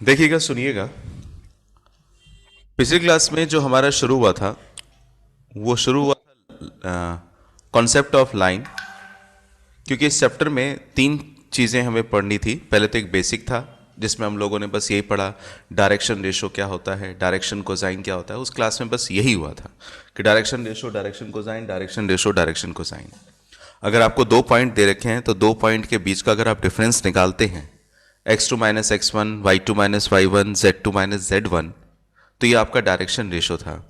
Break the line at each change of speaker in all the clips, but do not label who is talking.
देखिएगा, सुनिएगा। पिछली क्लास में जो हमारा शुरू हुआ था वो शुरू हुआ कॉन्सेप्ट ऑफ लाइन। क्योंकि इस चैप्टर में तीन चीज़ें हमें पढ़नी थी। पहले तो एक बेसिक था जिसमें हम लोगों ने बस यही पढ़ा, डायरेक्शन रेशो क्या होता है, डायरेक्शन कोसाइन क्या होता है। उस क्लास में बस यही हुआ था कि direction ratio, direction cosine, direction ratio, direction cosine. अगर आपको दो पॉइंट दे रखे हैं तो दो पॉइंट के बीच का अगर आप डिफरेंस निकालते हैं, x2 minus x one, Y two minus Y one, Z two minus Z one, तो ये आपका डायरेक्शन रेशो था।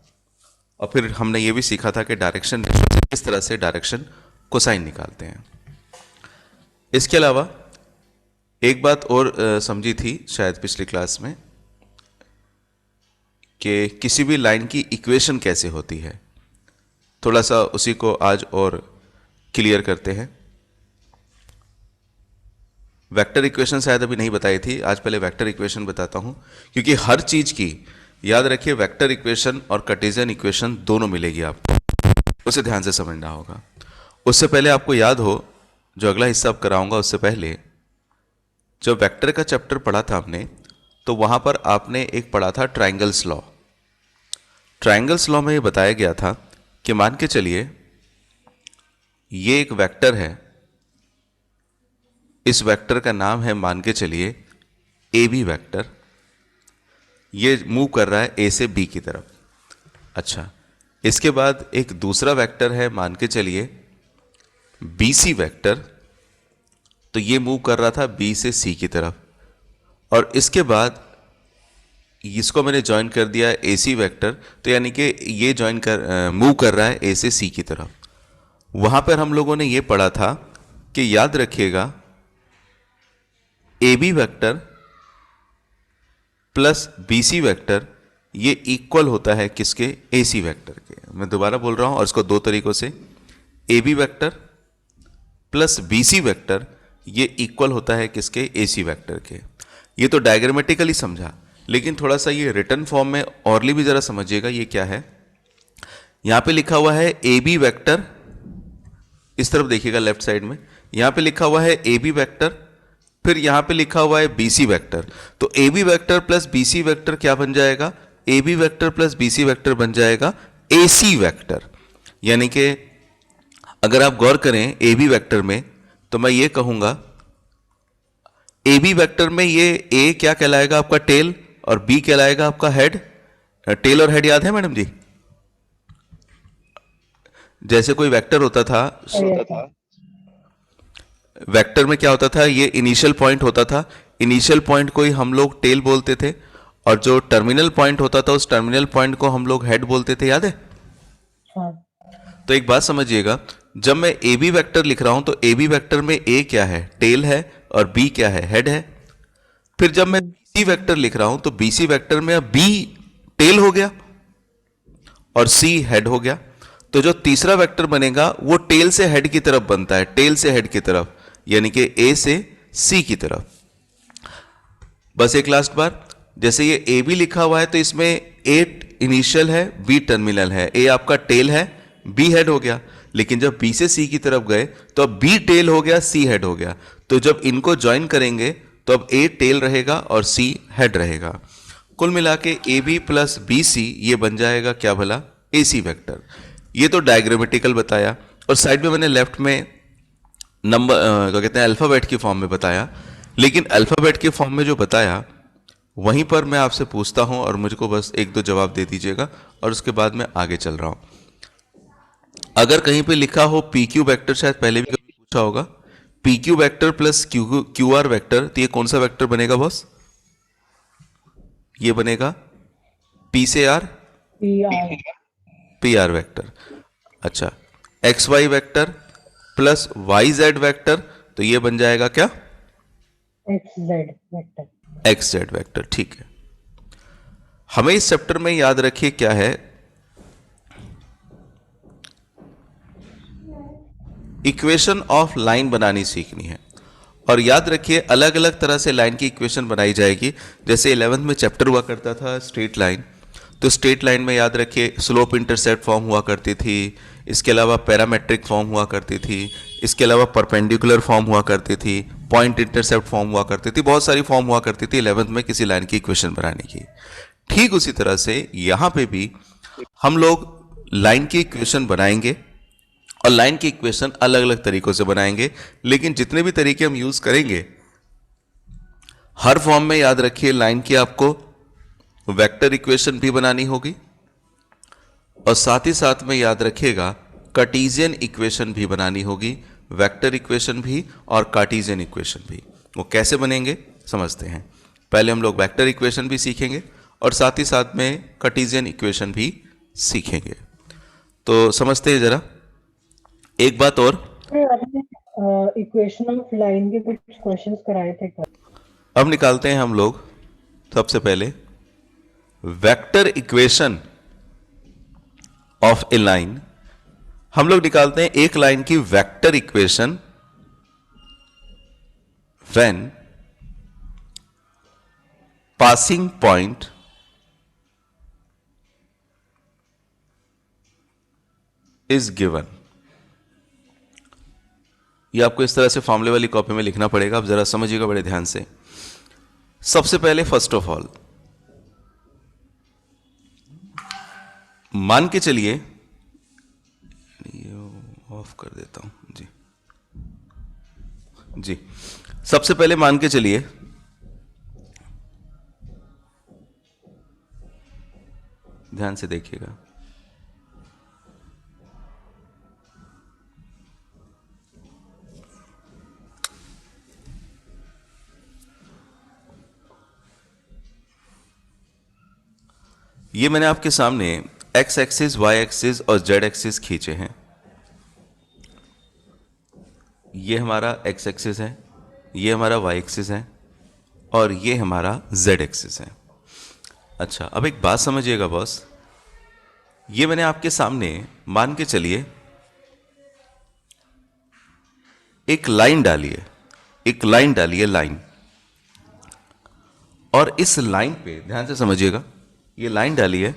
और फिर हमने ये भी सीखा था कि डायरेक्शन रेशो से किस तरह से डायरेक्शन कोसाइन निकालते हैं। इसके अलावा एक बात और समझी थी शायद पिछली क्लास में कि किसी भी लाइन की इक्वेशन कैसे होती है। थोड़ा सा उसी को आज और क्लियर करते हैं। वेक्टर इक्वेशन शायद अभी नहीं बताई थी, आज पहले वेक्टर इक्वेशन बताता हूं। क्योंकि हर चीज की याद रखिए, वेक्टर इक्वेशन और कार्टेशियन इक्वेशन दोनों मिलेगी आपको, उसे ध्यान से समझना होगा। उससे पहले आपको याद हो, जो अगला हिस्सा अब कराऊंगा उससे पहले, जब वेक्टर का चैप्टर पढ़ा था हमने, तो वहां पर आपने एक पढ़ा था ट्राइंगल्स लॉ। ट्राइंगल्स लॉ में ये बताया गया था कि मान के चलिए ये एक वेक्टर है, इस वेक्टर का नाम है मान के चलिए ए बी वेक्टर। ये मूव कर रहा है ए से बी की तरफ। अच्छा, इसके बाद एक दूसरा वेक्टर है मान के चलिए बी सी वेक्टर, तो ये मूव कर रहा था बी से सी की तरफ। और इसके बाद इसको मैंने ज्वाइन कर दिया ए सी वेक्टर, तो यानी कि ये मूव कर रहा है ए से सी की तरफ। वहां पर हम लोगों ने ये पढ़ा था कि याद रखिएगा, A B vector plus B C vector ये इक्वल होता है किसके? ए सी वेक्टर के। मैं दोबारा बोल रहा हूं और इसको दो तरीकों से, A B vector plus B C vector ये इक्वल होता है किसके? ए सी वेक्टर के। ये तो डायग्रामेटिकली समझा, लेकिन थोड़ा सा ये रिटर्न फॉर्म में और भी जरा समझिएगा। ये क्या है? यहां पे लिखा हुआ है ए बी वेक्टर, इस तरफ देखिएगा लेफ्ट साइड में, यहां पे लिखा हुआ है ए बी वेक्टर, फिर यहां पे लिखा हुआ है बी सी वेक्टर। तो A B vector plus B C vector क्या बन जाएगा? A B vector plus B C vector बन जाएगा ए सी वेक्टर। यानी कि अगर आप गौर करें ए बी वेक्टर में, तो मैं ये कहूंगा ए बी वेक्टर में ये ए क्या कहलाएगा? आपका टेल, और बी कहलाएगा आपका हेड। टेल और हेड याद है मैडम जी? जैसे कोई वेक्टर होता था, वेक्टर में क्या होता था, ये इनिशियल पॉइंट होता था, इनिशियल पॉइंट को ही हम लोग टेल बोलते थे, और जो टर्मिनल पॉइंट होता था उस टर्मिनल पॉइंट को हम लोग हेड बोलते थे, याद है?
हाँ।
तो एक बात समझिएगा, जब मैं ए बी वेक्टर लिख रहा हूं तो ए बी वेक्टर में ए क्या है? टेल है, और बी क्या है? हेड है। फिर जब मैं बी सी वेक्टर लिख रहा हूं तो बी सी वेक्टर में अब बी टेल हो गया और सी हेड हो गया। तो जो तीसरा वेक्टर बनेगा वो टेल से हेड की तरफ बनता है, टेल से हेड की तरफ, यानी कि ए से सी की तरफ। बस एक लास्ट बार, जैसे ये ए बी लिखा हुआ है तो इसमें ए इनिशियल है, बी टर्मिनल है, ए आपका टेल है, बी हेड हो गया। लेकिन जब बी से सी की तरफ गए तो अब बी टेल हो गया, सी हेड हो गया। तो जब इनको ज्वाइन करेंगे तो अब ए टेल रहेगा और सी हेड रहेगा। कुल मिला के A B plus B C ये बन जाएगा क्या भला? A C vector. ये तो डायग्रामेटिकल बताया, और साइड में मैंने लेफ्ट में नंबर क्या कहते हैं, अल्फाबेट की फॉर्म में बताया। लेकिन अल्फाबेट के फॉर्म में जो बताया वहीं पर मैं आपसे पूछता हूं, और मुझको बस एक दो जवाब दे दीजिएगा, और उसके बाद मैं आगे चल रहा हूं। अगर कहीं पे लिखा हो पी क्यू वेक्टर, शायद पहले भी कभी पूछा होगा, P Q vector plus Q R vector, तो ये कौन सा वेक्टर बनेगा बॉस? ये बनेगा पी से R,
PR
P R vector. अच्छा, X Y vector plus Y Z vector, तो ये बन जाएगा क्या?
XZ वेक्टर।
X Z vector. ठीक है, हमें इस चैप्टर में याद रखिए क्या है, इक्वेशन ऑफ लाइन बनानी सीखनी है। और याद रखिए अलग अलग तरह से लाइन की इक्वेशन बनाई जाएगी। जैसे 11th में चैप्टर हुआ करता था स्ट्रेट लाइन, तो स्ट्रेट लाइन में याद रखिए स्लोप इंटरसेप्ट फॉर्म हुआ करती थी, इसके अलावा पैरामेट्रिक फॉर्म हुआ करती थी, इसके अलावा परपेंडिकुलर फॉर्म हुआ करती थी, पॉइंट इंटरसेप्ट फॉर्म हुआ करती थी, बहुत सारी फॉर्म हुआ करती थी 11th में किसी लाइन की इक्वेशन बनाने की। ठीक उसी तरह से यहां पे भी हम लोग लाइन की इक्वेशन बनाएंगे और लाइन की इक्वेशन अलग अलग तरीकों से बनाएंगे, लेकिन जितने भी तरीके हम यूज करेंगे हर फॉर्म में याद रखिए लाइन की आपको वेक्टर इक्वेशन भी बनानी होगी और साथ ही साथ में याद रखिएगा कार्टेशियन इक्वेशन भी बनानी होगी, वेक्टर इक्वेशन भी और कार्टेशियन इक्वेशन भी। वो कैसे बनेंगे समझते हैं। पहले हम लोग वेक्टर इक्वेशन भी सीखेंगे और साथ ही साथ में कार्टेशियन इक्वेशन भी सीखेंगे। तो समझते हैं जरा। एक बात और,
इक्वेशन ऑफ लाइन के कुछ क्वेश्चंस कराए थे कल।
अब निकालते हैं हम लोग सबसे पहले vector equation of a line. हम लोग निकालते हैं एक लाइन की vector equation when passing point is given. ये आपको इस तरह से फॉर्मूले वाली कॉपी में लिखना पड़ेगा, आप जरा समझिएगा बड़े ध्यान से। सबसे पहले फर्स्ट ऑफ ऑल मान के चलिए, ये ऑफ कर देता हूं जी जी। सबसे पहले मान के चलिए ध्यान से देखिएगा, ये मैंने आपके सामने एक्स एक्सिस, वाई एक्सिस और जेड एक्सिस खींचे हैं। ये हमारा एक्स एक्सिस है, ये हमारा वाई एक्सिस है और ये हमारा जेड एक्सिस है। अच्छा, अब एक बात समझिएगा बॉस, ये मैंने आपके सामने मान के चलिए एक लाइन डाली है, एक लाइन डाली है, लाइन। और इस लाइन पे ध्यान से समझिएगा, ये लाइन डाली है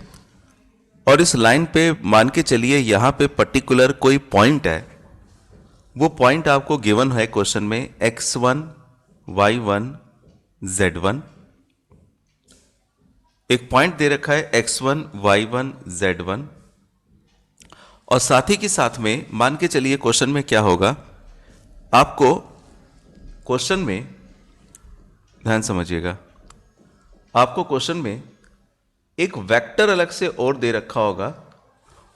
और इस लाइन पे मान के चलिए यहां पे पर्टिकुलर कोई पॉइंट है। वो पॉइंट आपको गिवन है क्वेश्चन में x1, y1, z1। एक पॉइंट दे रखा है x1, y1, z1 और साथ ही के साथ में मान के चलिए क्वेश्चन में क्या होगा, आपको क्वेश्चन में ध्यान समझिएगा, आपको क्वेश्चन में एक वेक्टर अलग से और दे रखा होगा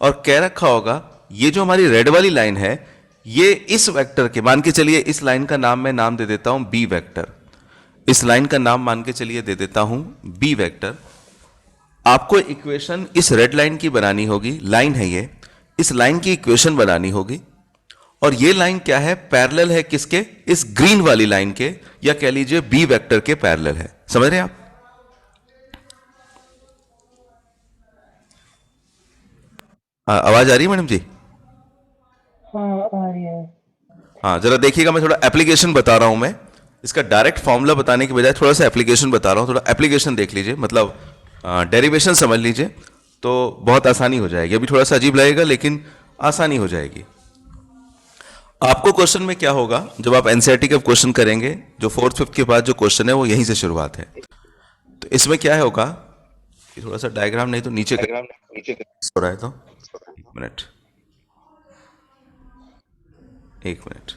और कह रखा होगा ये जो हमारी रेड वाली लाइन है ये इस वेक्टर के, मान के चलिए इस लाइन का नाम मैं नाम दे देता हूं बी वेक्टर, इस लाइन का नाम मान के चलिए दे देता हूं बी वेक्टर। आपको इक्वेशन इस रेड लाइन की बनानी होगी, लाइन है ये, इस लाइन की इक्वेशन बनानी होगी और ये लाइन क्या है, पैरेलल है किसके, इस ग्रीन वाली लाइन के, या कह लीजिए बी वेक्टर के पैरेलल है। समझ रहे हैं आप? आवाज आ रही है मैडम जी?
हाँ आ रही है।
हाँ जरा देखिएगा, मैं थोड़ा एप्लीकेशन बता रहा हूं, मैं इसका डायरेक्ट फॉर्मूला बताने के बजाय थोड़ा सा एप्लीकेशन बता रहा हूं। थोड़ा एप्लीकेशन देख लीजिए, मतलब डेरिवेशन समझ लीजिए तो बहुत आसानी हो जाएगी। अभी थोड़ा सा अजीब लगेगा लेकिन आसानी हो जाएगी। आपको क्वेश्चन में क्या होगा, जब आप एनसीईआरटी का क्वेश्चन करेंगे, जो 4th 5th के बाद जो क्वेश्चन है वो यहीं से शुरुआत है। तो इसमें क्या होगा, थोड़ा सा डायग्राम नहीं तो नीचे हो रहा है, तो मिनट, एक मिनट।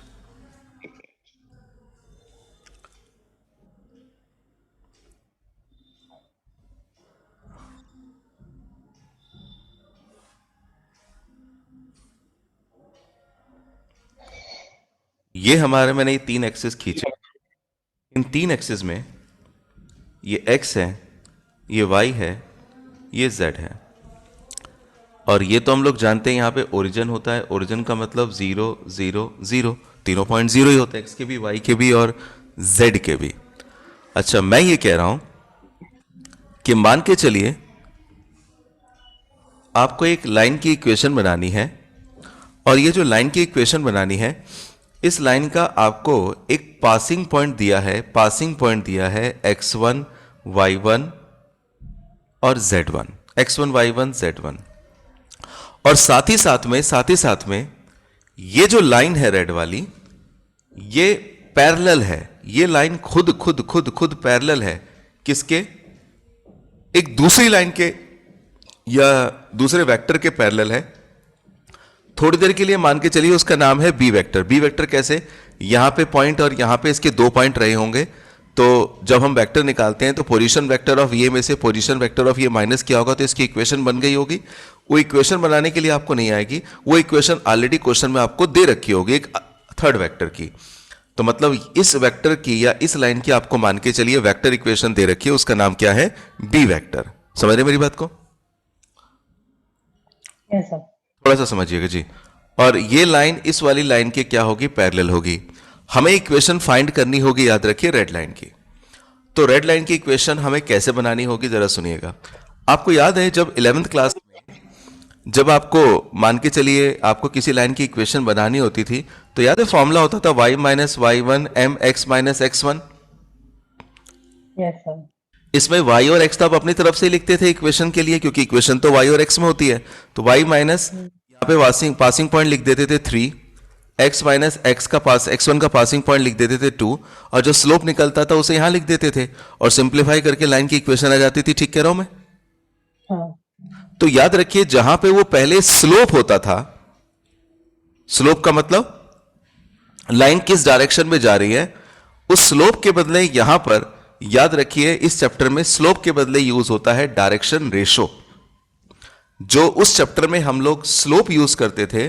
ये हमारे, मैंने ये 3 एक्सिस खींचे, इन 3 एक्सिस में ये x है, ये y है, ये z है और ये तो हम लोग जानते हैं यहाँ पे ओरिजिन होता है। ओरिजिन का मतलब 0 0 0, तीनों पॉइंट 0 ही होते हैं, x के भी, y के भी और z के भी। अच्छा, मैं ये कह रहा हूं कि मान के चलिए आपको एक लाइन की इक्वेशन बनानी है और ये जो लाइन की इक्वेशन बनानी है, इस लाइन का आपको एक पासिंग पॉइंट दिया है, पासिंग पॉइंट दिया है x1, y1 और z1, x1, y1, z1 और साथ ही साथ में ये जो लाइन है रेड वाली, ये पैरेलल है, ये लाइन खुद खुद खुद खुद पैरेलल है किसके, एक दूसरी लाइन के या दूसरे वेक्टर के पैरेलल है। थोड़ी देर के लिए मान के चलिए उसका नाम है बी वेक्टर। बी वेक्टर कैसे, यहां पे पॉइंट और यहां पे इसके 2 पॉइंट रहे होंगे, तो जब हम वेक्टर निकालते हैं तो पोजीशन वेक्टर ऑफ ये में से पोजीशन वेक्टर ऑफ ये माइनस किया होगा तो इसकी इक्वेशन बन गई होगी। वो इक्वेशन बनाने के लिए आपको नहीं आएगी, वो इक्वेशन ऑलरेडी क्वेश्चन में आपको दे रखी होगी एक थर्ड वेक्टर की। तो मतलब इस वेक्टर की या इस लाइन की आपको मान के चलिए वेक्टर इक्वेशन दे रखी है, उसका नाम क्या है, बी वेक्टर। समझ रहे मेरी बात को?
Yes sir.
थोड़ा सा समझिएगा जी। और ये लाइन इस वाली लाइन के क्या होगी, पैरेलल होगी। हमें इक्वेशन फाइंड करनी होगी, याद रखिए, रेड लाइन की। तो रेड लाइन की इक्वेशन हमें कैसे बनानी होगी जरा सुनिएगा। आपको याद है जब 11th क्लास में जब आपको मान के चलिए आपको किसी लाइन की इक्वेशन बनानी होती थी तो याद है फॉर्मूला होता था y minus Y one M X minus x one.
Yes sir.
इसमें y और x तो आप अपनी तरफ से ही लिखते थे इक्वेशन के लिए, क्योंकि इक्वेशन तो y और x में होती है। तो y माइनस यहाँ पे पासिंग पॉइंट लिख देते थे 3, x माइनस एक्स का x1 का पासिंग पॉइंट लिख देते थे 2, और जो स्लोप निकलता था उसे यहां लिख देते थे और सिंप्लीफाई करके लाइन की इक्वेशन आ जाती थी। ठीक कह रहा हूं मैं?
हाँ।
तो याद रखिए जहां पे वो पहले स्लोप होता था, स्लोप का मतलब लाइन किस डायरेक्शन में जा रही है, उस स्लोप के बदले यहां पर याद रखिए इस चैप्टर में स्लोप के बदले यूज होता है डायरेक्शन रेशो। जो उस चैप्टर में हम लोग स्लोप यूज करते थे,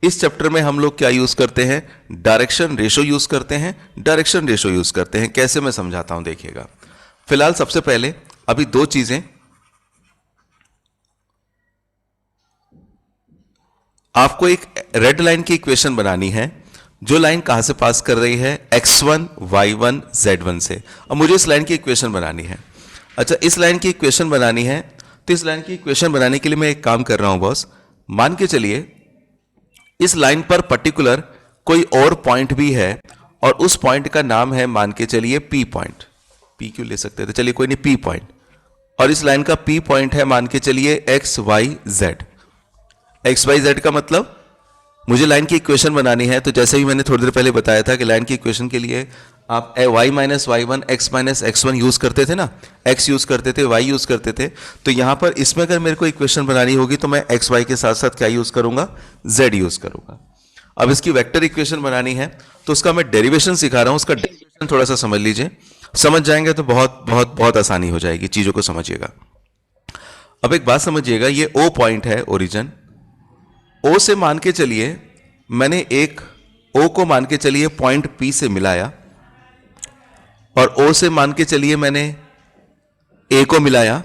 इस चैप्टर में हम लोग क्या यूज करते हैं, डायरेक्शन रेशो यूज करते हैं। डायरेक्शन रेशो यूज करते हैं कैसे, मैं समझाता हूं, देखिएगा। फिलहाल सबसे पहले अभी 2 चीजें, आपको एक रेड लाइन की इक्वेशन बनानी है जो लाइन कहां से पास कर रही है, x1 y1 z1 से। अब मुझे इस लाइन की इक्वेशन बनानी है। अच्छा, इस लाइन की इक्वेशन बनानी है तो इस लाइन की इक्वेशन बनाने के लिए मैं एक काम कर रहा हूं बॉस। मान के चलिए इस लाइन पर पर्टिकुलर कोई और पॉइंट भी है और उस पॉइंट का नाम है मान के चलिए p पॉइंट। p क्यों ले सकते थे, चलिए कोई नहीं, p पॉइंट। और इस लाइन का p पॉइंट है मान के चलिए x y z। X Y Z का मतलब मुझे लाइन की इक्वेशन बनानी है। तो जैसे ही मैंने थोड़ी देर पहले बताया था कि लाइन की इक्वेशन के लिए आप y minus Y one X minus x one use करते थे ना, x यूज करते थे, y यूज करते थे। तो यहां पर इसमें अगर मेरे को इक्वेशन बनानी होगी तो मैं एक्स वाई के साथ साथ क्या यूज करूंगा, z यूज करूंगा। अब इसकी वेक्टर इक्वेशन बनानी है तो उसका मैं डेरिवेशन सिखा रहा हूं, उसका डेरिवेशन थोड़ा सा समझ लीजिए। समझ जाएंगे तो बहुत बहुत बहुत आसानी हो जाएगी, चीजों को समझिएगा। अब एक बात समझिएगा, ये O पॉइंट है ओरिजिन। O से मान के चलिए मैंने एक O को मान के चलिए पॉइंट P से मिलाया और O से मान के चलिए मैंने A को मिलाया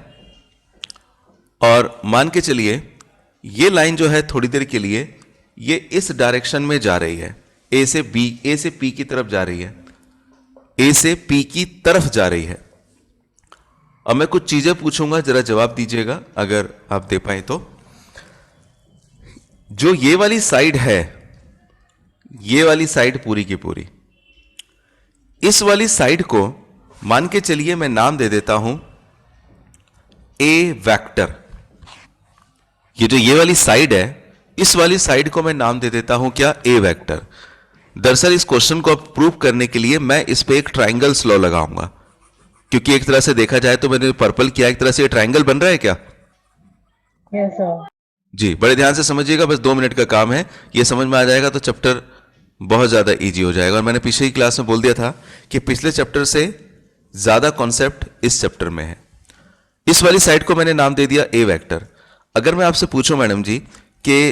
और मान के चलिए ये लाइन जो है थोड़ी देर के लिए ये इस डायरेक्शन में जा रही है, A से P की तरफ जा रही है, A से P की तरफ जा रही है। अब मैं कुछ चीजें पूछूंगा, जरा जवाब दीजिएगा अगर आप दे पाए तो। जो ये वाली साइड है, ये वाली साइड पूरी की पूरी, इस वाली साइड को मान के चलिए मैं नाम दे देता हूं ए वेक्टर। ये जो ये वाली साइड है, इस वाली साइड को मैं नाम दे देता हूं क्या, ए वेक्टर। दरअसल इस क्वेश्चन को प्रूव करने के लिए मैं इस पे एक ट्राइंगल्स लॉ लगाऊंगा, क्योंकि एक तरह से देखा जाए तो मैंने पर्पल किया, एक तरह से ये ट्राइंगल बन रहा है क्या?
Yes sir.
जी, बड़े ध्यान से समझिएगा, बस 2 मिनट का काम है, ये समझ में आ जाएगा तो चैप्टर बहुत ज्यादा इजी हो जाएगा। और मैंने पिछले ही क्लास में बोल दिया था कि पिछले चैप्टर से ज्यादा कॉन्सेप्ट इस चैप्टर में है। इस वाली साइड को मैंने नाम दे दिया ए वेक्टर। अगर मैं आपसे पूछूं मैडम जी कि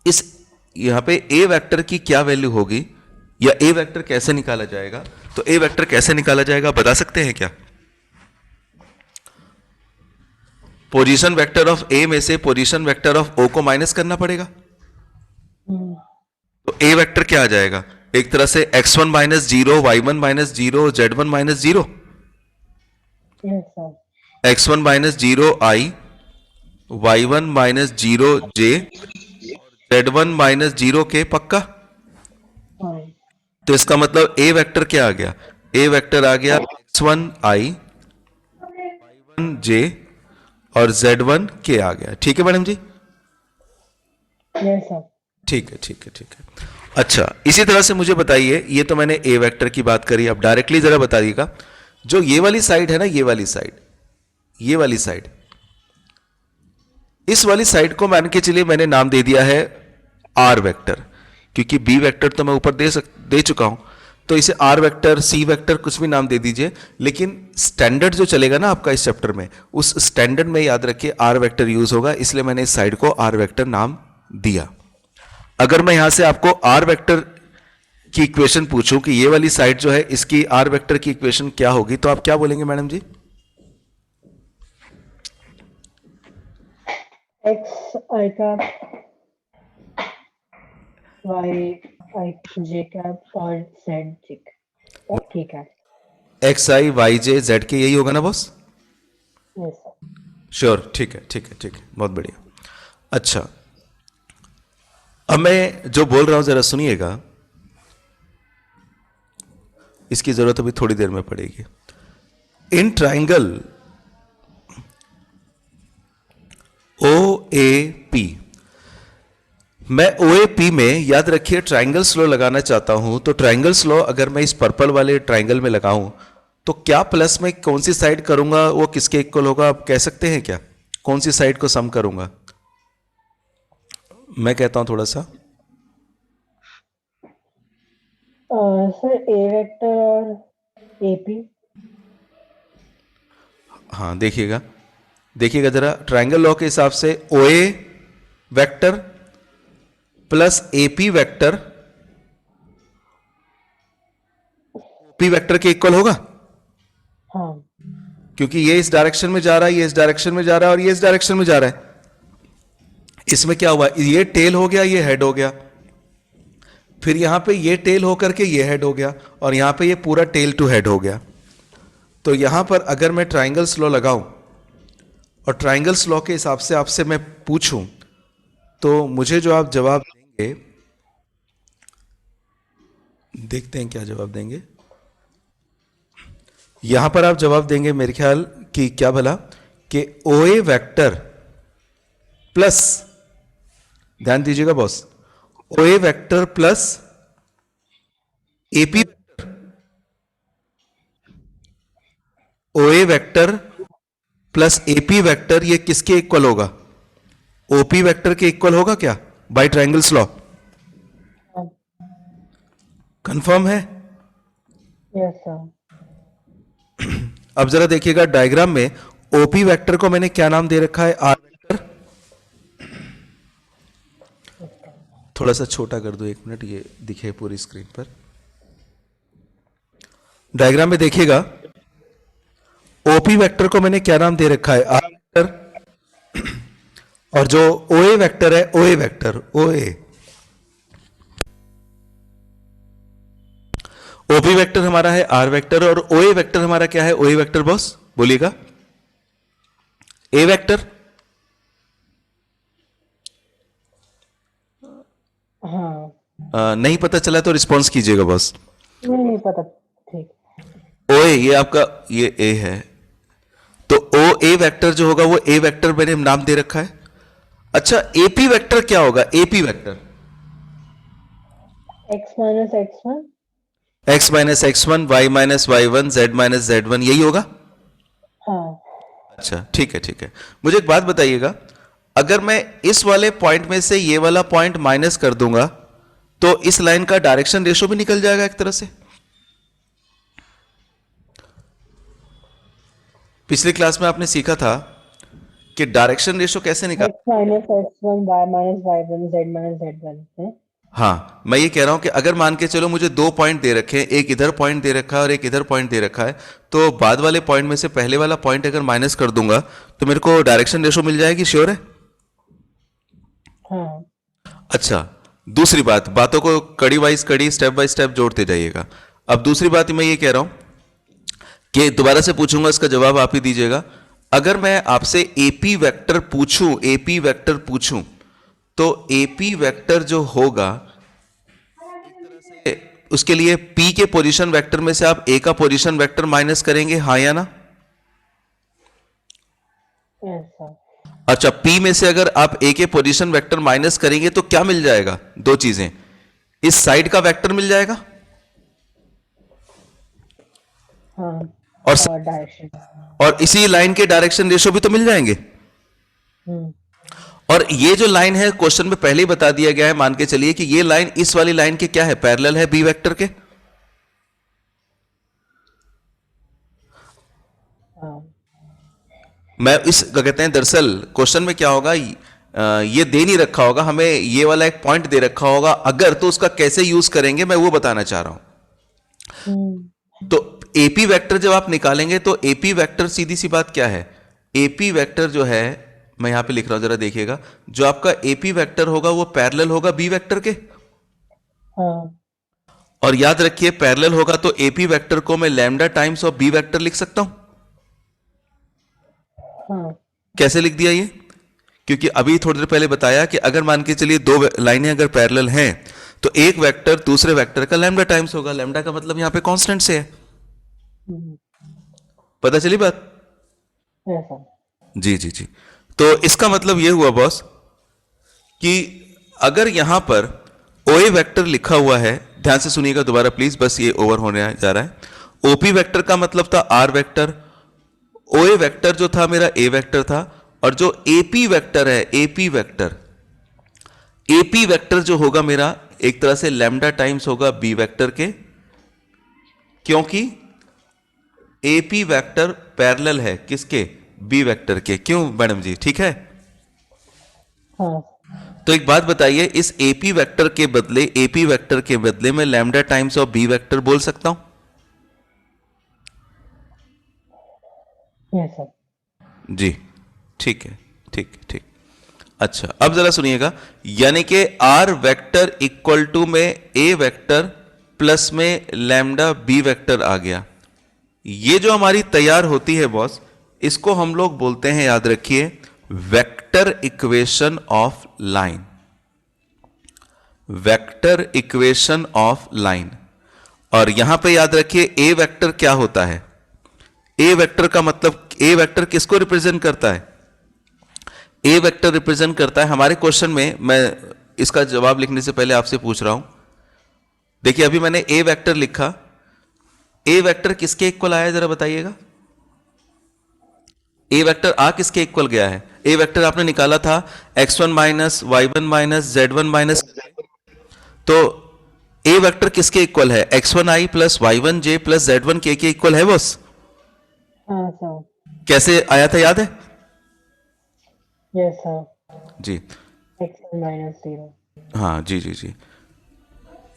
इस यहां पे ए वेक्टर की क्या वैल्यू होगी या ए वेक्टर कैसे निकाला जाएगा, तो ए वेक्टर कैसे निकाला जाएगा बता सकते हैं क्या? पोजीशन वेक्टर ऑफ ए में से पोजीशन वेक्टर ऑफ ओ को माइनस करना पड़ेगा। तो ए वेक्टर क्या आ जाएगा, एक तरह से x1 minus 0, y1 minus 0, z1 minus 0।
Yes sir.
x1 minus 0 i, y1 minus 0 j, z1 minus 0 k, पक्का?
हाँ।
तो इसका मतलब ए वेक्टर क्या आ गया, ए वेक्टर आ गया x1 i, y1 j और z1 k आ गया। ठीक है मैडम जी?
Yes sir.
ठीक है ठीक है ठीक है। अच्छा, इसी तरह से मुझे बताइए, ये तो मैंने ए वेक्टर की बात करी, अब डायरेक्टली जरा बताइएगा, जो ये वाली साइड है ना, ये वाली साइड, ये वाली साइड, इस वाली साइड को मान के चलिए मैंने नाम दे दिया है आर वेक्टर, क्योंकि बी वेक्टर तो मैं ऊपर दे चुका हूं, तो इसे आर वेक्टर, सी वेक्टर, कुछ भी नाम दे दीजिए, लेकिन स्टैंडर्ड जो चलेगा ना आपका इस चैप्टर में, उस स्टैंडर्ड में याद रखिए आर वेक्टर यूज होगा, इसलिए मैंने इस साइड को आर वेक्टर नाम दिया। अगर मैं यहां से आपको आर वेक्टर की इक्वेशन पूछूं कि ये वाली साइड जो है इसकी आर वेक्टर की इक्वेशन क्या होगी, तो आप क्या बोलेंगे madam ji?
X I cap, Y I J cap और Z J cap।
X I Y J Z के, यही होगा ना बॉस?
Yes sir.
श्योर, ठीक है ठीक है ठीक है, बहुत बढ़िया। अच्छा, अब मैं जो बोल रहा हूं जरा सुनिएगा, इसकी जरूरत अभी थोड़ी देर में पड़ेगी। In triangle O A P, मैं ओ ए पी में याद रखिए ट्राइंगल स्लो लगाना चाहता हूं, तो ट्राइंगल स्लो अगर मैं इस पर्पल वाले ट्राइंगल में लगाऊं तो क्या प्लस में कौन सी साइड करूंगा वो किसके इक्वल होगा, आप कह सकते हैं क्या? कौन सी साइड को सम करूंगा? मैं कहता हूं थोड़ा सा।
सर ए वेक्टर और एपी।
हाँ, देखिएगा देखिएगा जरा, ट्राइंगल लॉ के हिसाब से O A vector plus AP vector P vector के इक्वल होगा,
हाँ
क्योंकि ये इस डायरेक्शन में जा रहा है, ये इस डायरेक्शन में जा रहा है और ये इस डायरेक्शन में जा रहा है। इसमें क्या हुआ, ये टेल हो गया, ये हेड हो गया, फिर यहां पे ये टेल होकर के ये हेड हो गया, और यहां पे ये पूरा टेल टू हेड हो गया। तो यहां पर अगर मैं ट्राइंगल स्लो लगाऊं और ट्राइंगल स्लो के हिसाब से आपसे मैं पूछूं, तो मुझे जो आप जवाब देंगे, देखते हैं क्या जवाब देंगे। यहां पर आप जवाब देंगे मेरे ख्याल कि क्या भला, कि ओ ए वेक्टर प्लस, ध्यान दीजिएगा boss, O A vector plus AP vector, O A vector plus AP vector ये किसके इक्वल होगा? ओपी वेक्टर के इक्वल होगा क्या बाय ट्राइंगल्स लॉ? कंफर्म है?
Yes sir.
अब जरा देखिएगा डायग्राम में, ओपी वेक्टर को मैंने क्या नाम दे रखा है? R vector. थोड़ा सा छोटा कर दो, 1 मिनट, ये दिखे पूरी स्क्रीन पर। डायग्राम में देखिएगा, ओपी वेक्टर को मैंने क्या नाम दे रखा है? आर वेक्टर, और जो ओए वेक्टर है, ओए वेक्टर, ओए, ओपी वेक्टर हमारा है आर वेक्टर, और ओए वेक्टर हमारा क्या है? ओए वेक्टर बॉस, बोलिएगा। ए वेक्टर,
हाँ
नहीं पता चला तो रिस्पॉन्स कीजिएगा बॉस।
नहीं पता। ठीक।
ओए, ये आपका ये ए है, तो ओ ए वेक्टर जो होगा वो ए वेक्टर मैंने नाम दे रखा है। अच्छा, एपी वेक्टर क्या होगा? AP vector
X minus x one.
X minus x one, Y minus Y one, Z minus Z one, यही होगा।
हाँ
अच्छा ठीक है ठीक है। मुझे एक बात बताइएगा, अगर मैं इस वाले पॉइंट में से ये वाला पॉइंट माइनस कर दूंगा तो इस लाइन का डायरेक्शन रेशो भी निकल जाएगा एक तरह से। पिछली क्लास में आपने सीखा था कि डायरेक्शन रेशो कैसे निकाल,
X minus x one, Y minus Y one, Z minus Z one है।
हाँ, मैं ये कह रहा हूं कि अगर मान के चलो मुझे 2 पॉइंट दे रखे हैं, एक इधर पॉइंट दे रखा है और एक इधर पॉइंट दे रखा है, तो बाद वाले पॉइंट में से पहले वाला पॉइंट अगर माइनस कर दूंगा तो मेरे को डायरेक्शन रेशो मिल जाएगी, श्योर है?
हाँ
अच्छा, दूसरी बात, बातों को कड़ी वाइज कड़ी, स्टेप बाय स्टेप जोड़ते जाइएगा। अब दूसरी बात मैं ये कह रहा हूं कि दोबारा से पूछूंगा, इसका जवाब आप ही दीजिएगा। अगर मैं आपसे एपी वेक्टर पूछूं, एपी वेक्टर पूछूं, तो एपी वेक्टर जो होगा, उसके लिए पी के पोजीशन वेक्टर में से आप ए का पोजीशन वेक्टर माइनस करेंगे, हाँ या ना?
Yes sir.
अच्छा, P में से अगर आप A के पोजीशन वेक्टर माइनस करेंगे तो क्या मिल जाएगा? दो चीजें, इस साइड का वेक्टर मिल जाएगा
हाँ
और
और डायरेक्शन।
और इसी लाइन के डायरेक्शन रेशो भी तो मिल जाएंगे।
हम्म
और ये जो लाइन है क्वेश्चन में पहले ही बता दिया गया है, मान के चलिए कि ये लाइन इस वाली लाइन के क्या है, पैरेलल है बी वेक्टर के।
हाँ
मैं इस क्या कहते हैं, दरअसल क्वेश्चन में क्या होगा, ये दे नहीं रखा होगा हमें, ये वाला एक पॉइंट दे रखा होगा, अगर तो उसका कैसे यूज करेंगे मैं वो बताना चाह रहा हूं। तो एपी वेक्टर जब आप निकालेंगे तो एपी वेक्टर सीधी सी बात क्या है, एपी वेक्टर जो है, मैं यहां पे लिख रहा हूं जरा देखिएगा, जो आपका एपी वेक्टर होगा वो पैरेलल होगा बी वेक्टर के।
हाँ
और याद रखिए पैरेलल होगा तो एपी वेक्टर को मैं lambda times of B vector लिख सकता हूं।
हाँ
कैसे लिख दिया ये, क्योंकि अभी थोड़ी देर पहले बताया कि अगर मान के चलिए दो लाइनें अगर पैरेलल हैं तो एक वेक्टर दूसरे वेक्टर का लैम्डा टाइम्स होगा, लैम्डा का मतलब यहां पे कांस्टेंट से है।
हम्म,
पता चली बात?
ऐसा।
जी जी जी। तो इसका मतलब यह हुआ बॉस कि अगर यहां पर ओए वेक्टर लिखा हुआ है, ध्यान से सुनिएगा दोबारा प्लीज, बस ये ओवर होने जा रहा है। ओपी वेक्टर का मतलब था आर वेक्टर, ओए वेक्टर जो था मेरा ए वेक्टर था, और जो एपी वेक्टर है, एपी वेक्टर जो होगा मेरा एक तरह से लैम्डा टाइम्स होगा बी वेक्टर के, क्योंकि एपी वेक्टर पैरेलल है किसके, बी वेक्टर के। क्यों मैडम जी, ठीक है?
हाँ
तो एक बात बताइए, इस एपी वेक्टर के बदले, एपी वेक्टर के बदले मैं lambda times of B vector बोल सकता हूं?
ऐसा।
जी, ठीक है, ठीक ठीक। अच्छा, अब जरा सुनिएगा, यानी कि आर वेक्टर इक्वल टू में ए वेक्टर प्लस में लैम्डा बी वेक्टर आ गया। ये जो हमारी तैयार होती है बॉस, इसको हम लोग बोलते हैं, याद रखिए, vector equation of line, vector equation of line. और यहां पे याद रखिए ए वेक्टर क्या होता है, ए वेक्टर का मतलब, ए वेक्टर किसको रिप्रेजेंट करता है, ए वेक्टर रिप्रेजेंट करता है, हमारे क्वेश्चन में, मैं इसका जवाब लिखने से पहले आपसे पूछ रहा हूं, देखिए अभी मैंने ए वेक्टर लिखा, ए वेक्टर किसके इक्वल आया जरा बताइएगा, ए वेक्टर आ किसके इक्वल गया है? ए वेक्टर आपने निकाला था x1 minus y1 minus z1 minus, तो ए वेक्टर किसके इक्वल है, x1i plus y1j plus z1k के इक्वल है बॉस।
हाँ सर।
कैसे आया था याद है?
Yes sir.
जी
x1 - 0।
हाँ जी जी जी।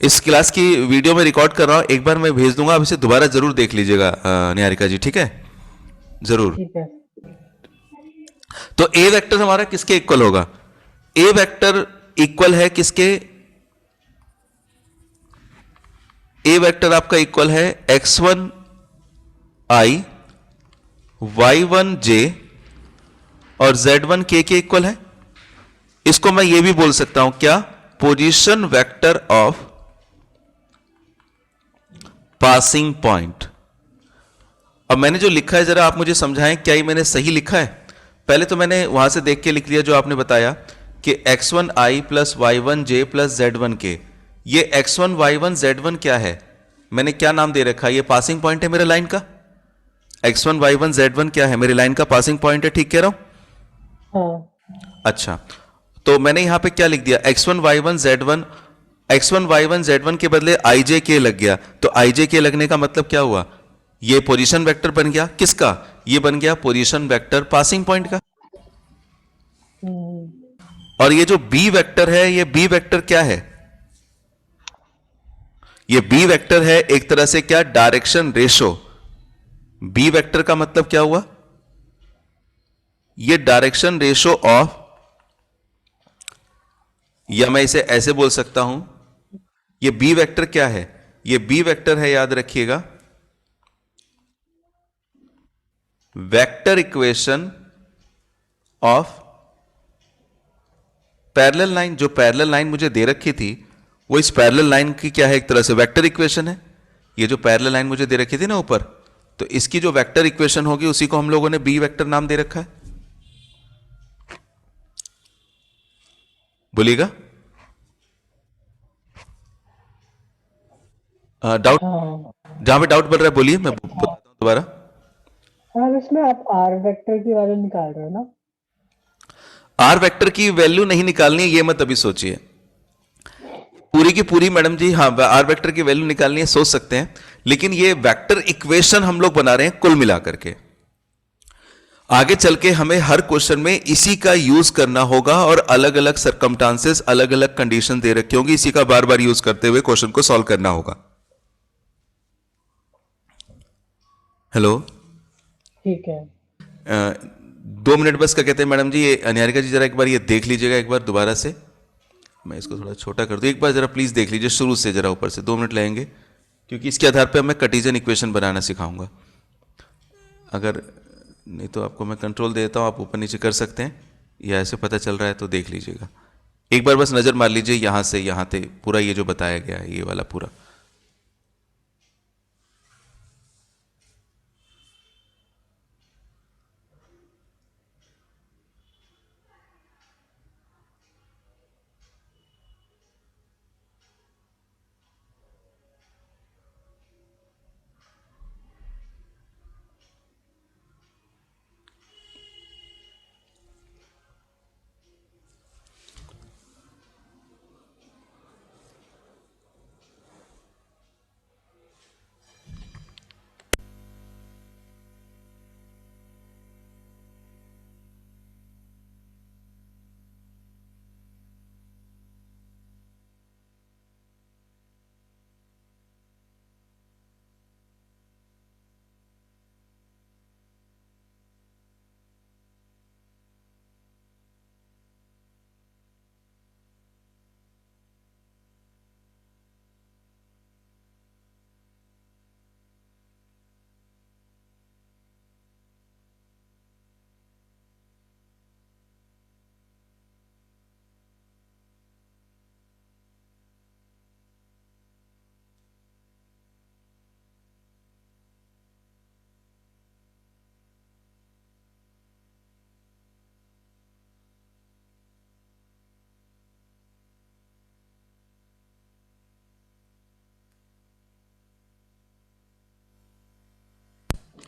इस क्लास की वीडियो में रिकॉर्ड कर रहा हूं, एक बार मैं भेज दूंगा, आप इसे दोबारा जरूर देख लीजिएगा निहारिका जी, ठीक है? जरूर।
ठीक है।
तो ए वेक्टर हमारा किसके इक्वल होगा, ए वेक्टर इक्वल है किसके, ए वेक्टर आपका इक्वल है x1i y1j और z1k के इक्वल है। इसको मैं ये भी बोल सकता हूं क्या, position vector of passing point. अब मैंने जो लिखा है जरा आप मुझे समझाएं, क्या ये मैंने सही लिखा है? पहले तो मैंने वहां से देख के लिख लिया जो आपने बताया कि x1i plus y1j plus z1k, ये x1 y1 z1 क्या है, मैंने क्या नाम दे रखा है, ये पासिंग पॉइंट है मेरे लाइन का, x1 y1 z1 क्या है, मेरी लाइन का पासिंग पॉइंट है, ठीक कह रहा हूं?
हाँ
अच्छा, तो मैंने यहां पे क्या लिख दिया, x1 y1 z1, x1 y1 z1 के बदले ijk लग गया, तो ijk लगने का मतलब क्या हुआ, ये पोजीशन वेक्टर बन गया किसका, ये बन गया पोजीशन वेक्टर पासिंग पॉइंट का। और ये जो बी वेक्टर है, ये बी वेक्टर क्या है, ये बी वेक्टर है एक तरह से क्या, डायरेक्शन रेशो। बी वेक्टर का मतलब क्या हुआ, ये डायरेक्शन रेशो ऑफ, या मैं इसे ऐसे बोल सकता हूं, ये बी वेक्टर क्या है, ये बी वेक्टर है, याद रखिएगा, vector equation of parallel line. जो पैरेलल लाइन मुझे दे रखी थी वो इस पैरेलल लाइन की क्या है, एक तरह से वेक्टर इक्वेशन है। ये जो पैरेलल लाइन मुझे दे रखी थी ना ऊपर, तो इसकी जो वेक्टर इक्वेशन होगी उसी को हम लोगों ने बी वेक्टर नाम दे रखा है। बोलिएगा। डाउट,
हाँ
जहां पे डाउट बन रहा है बोलिए, मैं बताता हूं दोबारा।
हाँ, इसमें आप आर वेक्टर की वैल्यू निकाल रहे हो ना?
आर वेक्टर की वैल्यू नहीं निकालनी है, ये मत अभी सोचिए। पूरी की पूरी मैडम जी, हाँ आर वेक्टर की वैल्यू निकालनी है, सोच सकते हैं, लेकिन ये वेक्टर इक्वेशन हम लोग बना रहे हैं कुल मिलाकर के। आगे चल के हमें हर क्वेश्चन में इसी का यूज करना होगा, और अलग अलग सरकमस्टांसेस, अलग अलग कंडीशन दे रखी होंगी, इसी का बार बार यूज करते हुए क्वेश्चन को सॉल्व करना होगा। हेलो।
ठीक है।
2 मिनट बस, क्या कहते हैं मैडम जी, ये अनिहारिका जी जरा एक बार ये देख लीजिएगा एक बार दोबारा से। मैं इसको थोड़ा छोटा कर दूं, एक बार जरा प्लीज देख लीजिए शुरू से, जरा ऊपर से 2 मिनट लगेंगे, क्योंकि इसके आधार पे मैं कार्टेशियन इक्वेशन बनाना सिखाऊंगा। अगर नहीं तो आपको मैं कंट्रोल दे देता हूं, आप ऊपर नीचे कर सकते हैं, या ऐसे पता चल रहा है तो देख लीजिएगा एक बार, बस नजर मार लीजिए यहां से यहां तक पूरा ये जो बताया गया है, ये वाला पूरा।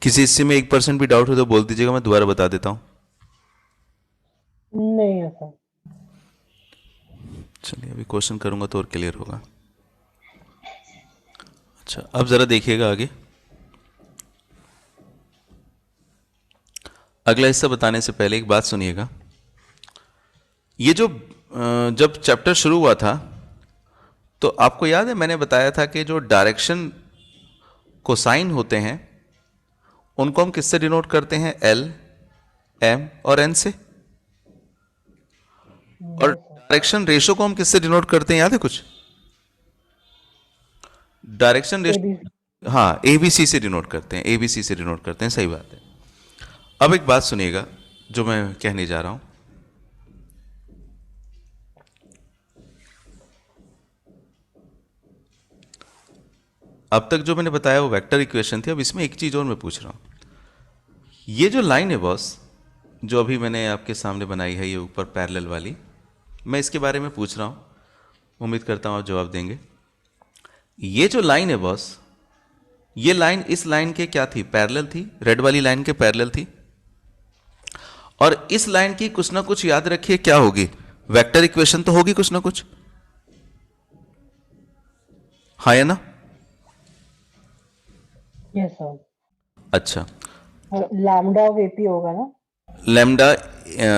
किसी हिस्से में 1% भी डाउट हो तो बोल दीजिएगा, मैं दोबारा बता देता हूं।
नहीं ऐसा।
चलिए अभी क्वेश्चन करूंगा तो और क्लियर होगा। अच्छा, अब जरा देखिएगा आगे। अगला हिस्सा बताने से पहले एक बात सुनिएगा। ये जो जब चैप्टर शुरू हुआ था, तो आपको याद है मैंने बताया था कि जो डायरेक्शन कोसाइन होते हैं उनको हम किससे डिनोट करते हैं? एल, एम और एन से। और
यस सर।
डायरेक्शन रेशो को हम किससे डिनोट करते हैं, याद है कुछ? डायरेक्शन
ए
रेशो,
बी।
हाँ एबीसी से डिनोट करते हैं, एबीसी से डिनोट करते हैं, सही बात है। अब एक बात सुनिएगा जो मैं कहने जा रहा हूं। अब तक जो मैंने बताया वो वेक्टर इक्वेशन थी, अब इसमें एक चीज और मैं पूछ रहा हूं। ये जो लाइन है बॉस, जो अभी मैंने आपके सामने बनाई है, ये ऊपर पैरेलल वाली, मैं इसके बारे में पूछ रहा हूं, उम्मीद करता हूं आप जवाब देंगे। ये जो लाइन है बॉस, ये लाइन इस लाइन के क्या थी? पैरेलल थी, रेड वाली लाइन के पैरेलल थी। और इस लाइन की कुछ ना कुछ याद रखिए क्या होगी? वेक्टर इक्वेशन तो होगी कुछ ना कुछ, हाँ या ना?
Yes sir.
अच्छा,
और लैम्डा ऑफ एपी होगा ना?
लैम्डा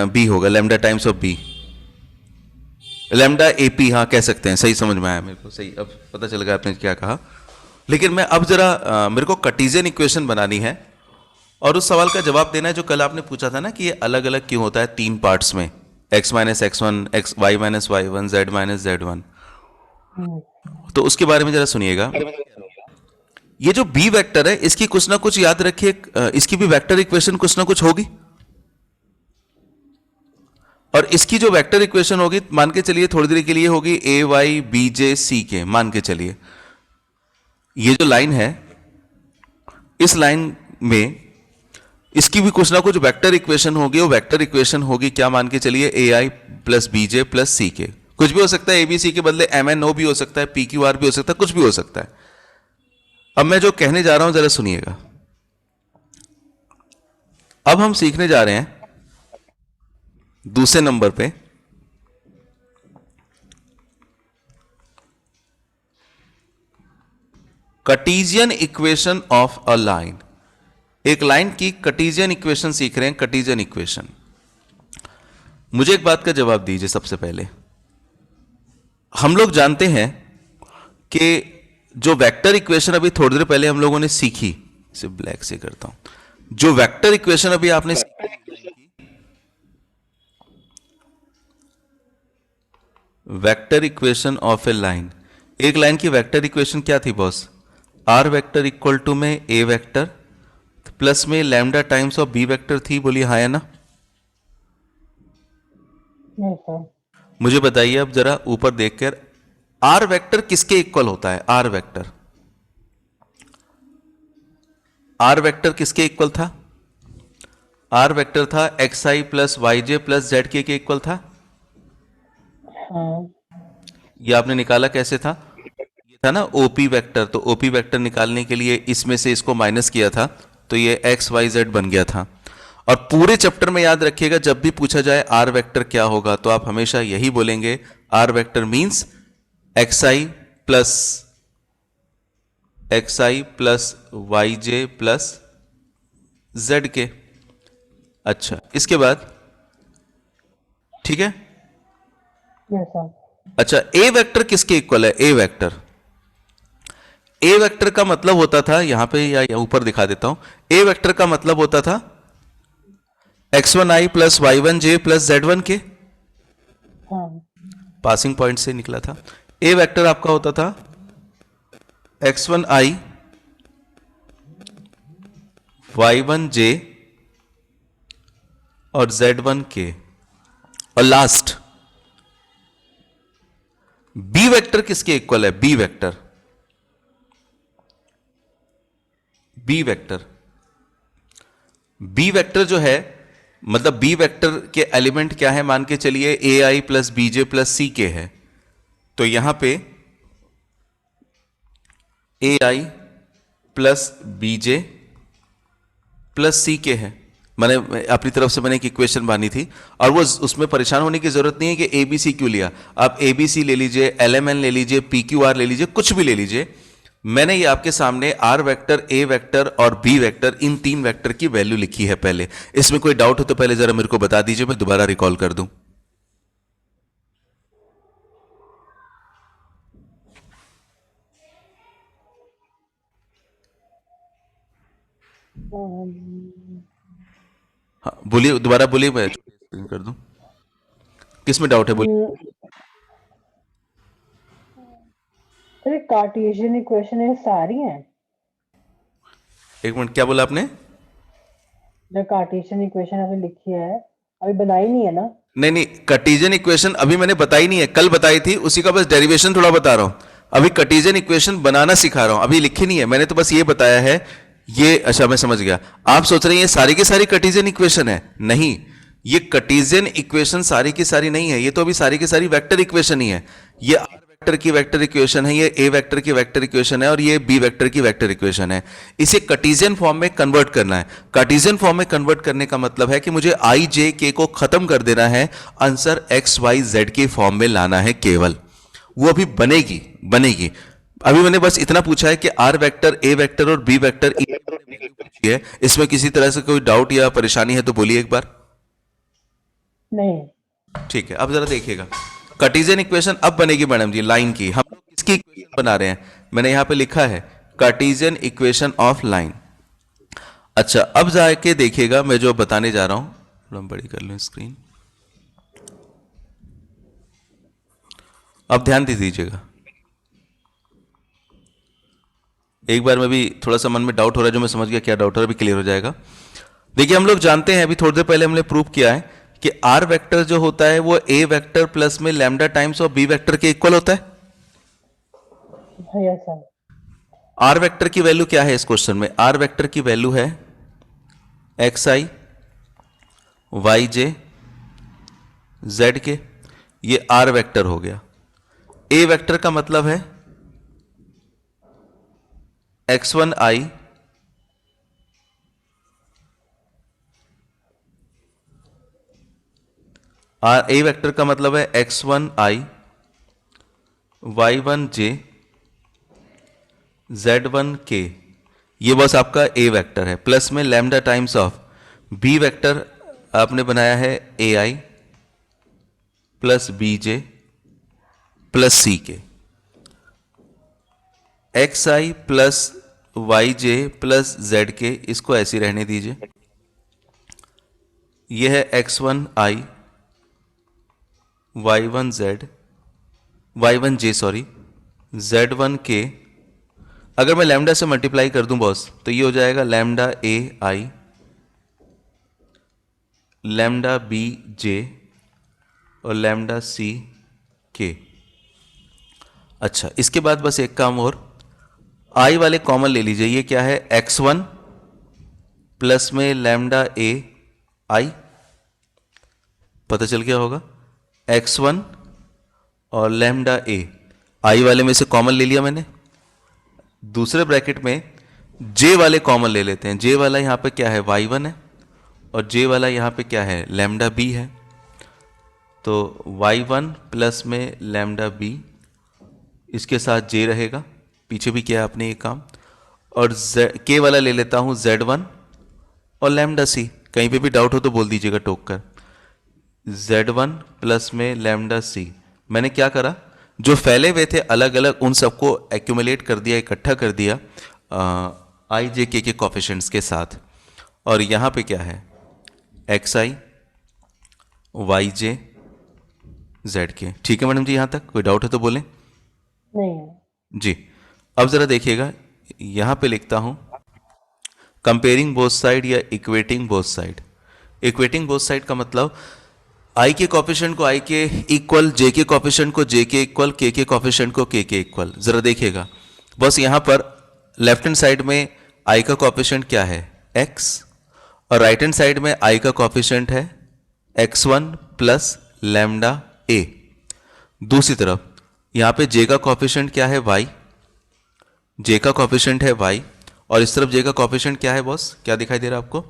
बी होगा, lambda times of B, lambda AP, हाँ कह सकते हैं, सही समझ में आया मेरे को, सही, अब पता चल गया आपने क्या कहा। लेकिन मैं अब जरा मेरे को कार्टेशियन इक्वेशन बनानी है, और उस सवाल का जवाब देना है जो कल आपने पूछा था ना कि ये अलग अलग क्यों होता है 3 पार्ट्स में, x minus x one, X Y minus Y one, Z minus Z one.
हम्म,
तो उसके बारे में जरा सुनिएगा। ये जो बी वेक्टर है इसकी कुछ ना कुछ याद रखिए, इसकी भी वेक्टर इक्वेशन कुछ ना कुछ होगी, और इसकी जो वेक्टर इक्वेशन होगी, मान के चलिए थोड़ी देर के लिए होगी ए वाई बी जे सी के, मान के चलिए ये जो लाइन है, इस लाइन में इसकी भी कुछ ना कुछ वेक्टर इक्वेशन होगी, वो वेक्टर इक्वेशन होगी क्या? मान के चलिए ए I plus B J plus C के, कुछ भी हो सकता है, एबीसी के बदले MNO भी हो सकता है, PQR भी हो सकता है, कुछ भी हो सकता है। अब मैं जो कहने जा रहा हूं जरा सुनिएगा। अब हम सीखने जा रहे हैं दूसरे नंबर पे Cartesian equation of a line. एक लाइन की कार्टेशियन इक्वेशन सीख रहे हैं, कार्टेशियन इक्वेशन। मुझे एक बात का जवाब दीजिए सबसे पहले। हम लोग जानते हैं कि जो वेक्टर इक्वेशन अभी थोड़ी देर पहले हम लोगों ने सीखी, इसे ब्लैक से करता हूं, जो वेक्टर इक्वेशन अभी आपने सीखी, vector equation of a line, एक लाइन की वेक्टर इक्वेशन क्या थी boss? R vector equal to में ए वेक्टर प्लस में lambda times of B vector थी। बोलिए हाँ या ना?
नहीं सर।
मुझे बताइए अब जरा ऊपर देखकर, आर वेक्टर किसके इक्वल होता है? आर वेक्टर, आर वेक्टर किसके इक्वल था? आर वेक्टर था x I plus Y J plus Z के इक्वल था।
हाँ।
ये आपने निकाला कैसे था? ये था ना ओपी वेक्टर, तो ओपी वेक्टर निकालने के लिए इसमें से इसको माइनस किया था, तो ये एक्स वाई जेड बन गया था। और पूरे चैप्टर में याद रखिएगा, जब भी पूछा जाए आर वेक्टर क्या होगा, तो आप हमेशा यही बोलेंगे, R vector means X I plus Y J plus Z K. अच्छा, इसके बाद ठीक है।
Yes sir.
अच्छा, ए वेक्टर किसके इक्वल है? ए वेक्टर, ए वेक्टर का मतलब होता था, यहां पे या ऊपर दिखा देता हूं, ए वेक्टर का मतलब होता था x1i plus y1j plus z1 के,
हाँ।
पासिंग पॉइंट से निकला था। ए वेक्टर आपका होता था x1i y1j और z1 के। और लास्ट बी वेक्टर किसके इक्वल है? B vector, B vector, B vector जो है, मतलब बी वेक्टर के एलिमेंट क्या है? मान के चलिए ए I plus B J plus C के है, तो यहां पे ए I plus B J plus C के है। मैंने अपनी तरफ से मैंने एक इक्वेशन बानी थी, और वो उसमें परेशान होने की जरूरत नहीं है कि ए बी सी क्यों लिया। आप ए बी सी ले लीजिए, एल एम एन ले लीजिए, पी क्यू आर ले लीजिए, कुछ भी ले लीजिए। मैंने ये आपके सामने आर वेक्टर, ए वेक्टर और बी वेक्टर, इन तीन वेक्टर की वैल्यू लिखी है पहले। इसमें कोई डाउट हो तो पहले जरा मेरे को बता दीजिए, मैं दोबारा रिकॉल कर दूं। हाँ बोलिए, दोबारा बोलिए, मैं एक्सप्लेन कर दूं। किस में डाउट है बोलिए।
सर कार्टेशियन इक्वेशन ये सारी हैं?
एक मिनट, क्या बोला आपने?
जो कार्टेशियन इक्वेशन आपने लिखी है अभी बनाई नहीं है ना?
नहीं नहीं, कार्टेशियन इक्वेशन अभी मैंने बताई नहीं है, कल बताई थी, उसी का बस डेरिवेशन थोड़ा बता रहा हूं। अभी कार्टेशियन इक्वेशन बनाना सिखा रहा हूं, अभी लिखी नहीं है मैंने, तो बस ये बताया है ये। अच्छा मैं समझ गया, आप सोच रहे हैं ये सारी की सारी कार्टेशियन इक्वेशन है। नहीं, ये कार्टेशियन इक्वेशन सारी की सारी नहीं है, ये तो अभी सारी की सारी वेक्टर इक्वेशन ही है। ये आर वेक्टर की वेक्टर इक्वेशन है, ये ए वेक्टर की वेक्टर इक्वेशन है, और ये बी वेक्टर की वेक्टर इक्वेशन है। इसे कार्टेशियन फॉर्म में कन्वर्ट करना है। कार्टेशियन फॉर्म में कन्वर्ट करने का मतलब है कि मुझे आई जे के को खत्म कर देना है, आंसर एक्स वाई जेड के फॉर्म में लाना है केवल। वो अभी बनेगी बनेगी। अभी मैंने बस इतना पूछा है कि आर वेक्टर, ए वेक्टर और बी वेक्टर है, इसमें किसी तरह से कोई डाउट या परेशानी है तो बोलिए एक बार।
नहीं।
ठीक है, अब जरा देखिएगा, कार्टेशियन इक्वेशन अब बनेगी मैडम जी लाइन की। हम लोग इसकी इक्वेशन बना रहे हैं, मैंने यहां पे लिखा है कार्टेशियन इक्वेशन ऑफ लाइन। अच्छा, अब जाके देखिएगा मैं जो बताने जा रहा हूं, थोड़ा बड़ी कर लूं स्क्रीन, अब ध्यान दे दीजिएगा। एक बार में भी थोड़ा सा मन में डाउट हो रहा है, जो मैं समझ गया क्या डाउट है, अभी क्लियर हो जाएगा। देखिए, हम लोग जानते हैं, अभी थोड़ी देर पहले हमने प्रूव किया है कि आर वेक्टर जो होता है वो ए वेक्टर प्लस में lambda times of B vector के इक्वल होता है।
Yes sir.
आर वेक्टर की वैल्यू क्या है इस क्वेश्चन में? आर वेक्टर की वैल्यू है X I Y J Z K. ये आर वेक्टर हो गया। ए वेक्टर का मतलब है x1i ए वेक्टर का मतलब है x1i y1j z1k। ये बस आपका ए वेक्टर है, प्लस में lambda times of B vector आपने बनाया है A I plus B J plus C K. X I plus Y J plus Z K, इसको ऐसे ही रहने दीजिए। यह है x1i y1 सॉरी z1k। अगर मैं लैम्डा से मल्टीप्लाई कर दूं बॉस तो ये हो जाएगा लैम्डा ए आई लैम्डा बी जे और लैम्डा सी के। अच्छा, इसके बाद बस एक काम और, आई वाले कॉमन ले लीजिए। ये क्या है, x1 प्लस में लैम्डा ए आई, पता चल गया होगा, x1 और लैम्डा ए आई वाले में से कॉमन ले लिया मैंने। दूसरे ब्रैकेट में जे वाले कॉमन ले लेते हैं। जे वाला यहां पे क्या है, y1 है, और जे वाला यहां पे क्या है, लैम्डा बी है। तो y1 प्लस में लैम्डा बी, इसके साथ जे रहेगा, पीछे भी किया आपने ये काम। और के वाला ले लेता हूं z1 और लैम्डा सी। कहीं पे भी डाउट हो तो बोल दीजिएगा टोक कर। z1 प्लस में लैम्डा सी, मैंने क्या करा, जो फैले हुए थे अलग अलग उन सबको एक्यूमुलेट कर दिया, इकट्ठा कर दिया आई जे के कोफिशिएंट्स के साथ। और यहां पे क्या है, X I Y J Z के। ठीक है मैडम जी, यहां तक कोई डाउट है तो बोलें।
नहीं है।
जी, अब जरा देखिएगा, यहां पे लिखता हूं कंपेयरिंग बोथ साइड या equating both side. Equating both side का मतलब आई के कॉफिशिएंट को आई के इक्वल, जे के कॉफिशिएंट को जे के इक्वल, के कॉफिशिएंट को के इक्वल। जरा देखिएगा बस, यहां पर लेफ्ट हैंड साइड में आई का कॉफिशिएंट क्या है, एक्स, और राइट हैंड साइड में आई का कॉफिशिएंट है x1 प्लस लैम्डा ए। दूसरी तरफ यहां पे जे का कॉफिशिएंट क्या है, y, जे का कॉफिशिएंट है y, और इस तरफ जे का कॉफिशिएंट क्या है बॉस, क्या दिखाई दे रहा है आपको,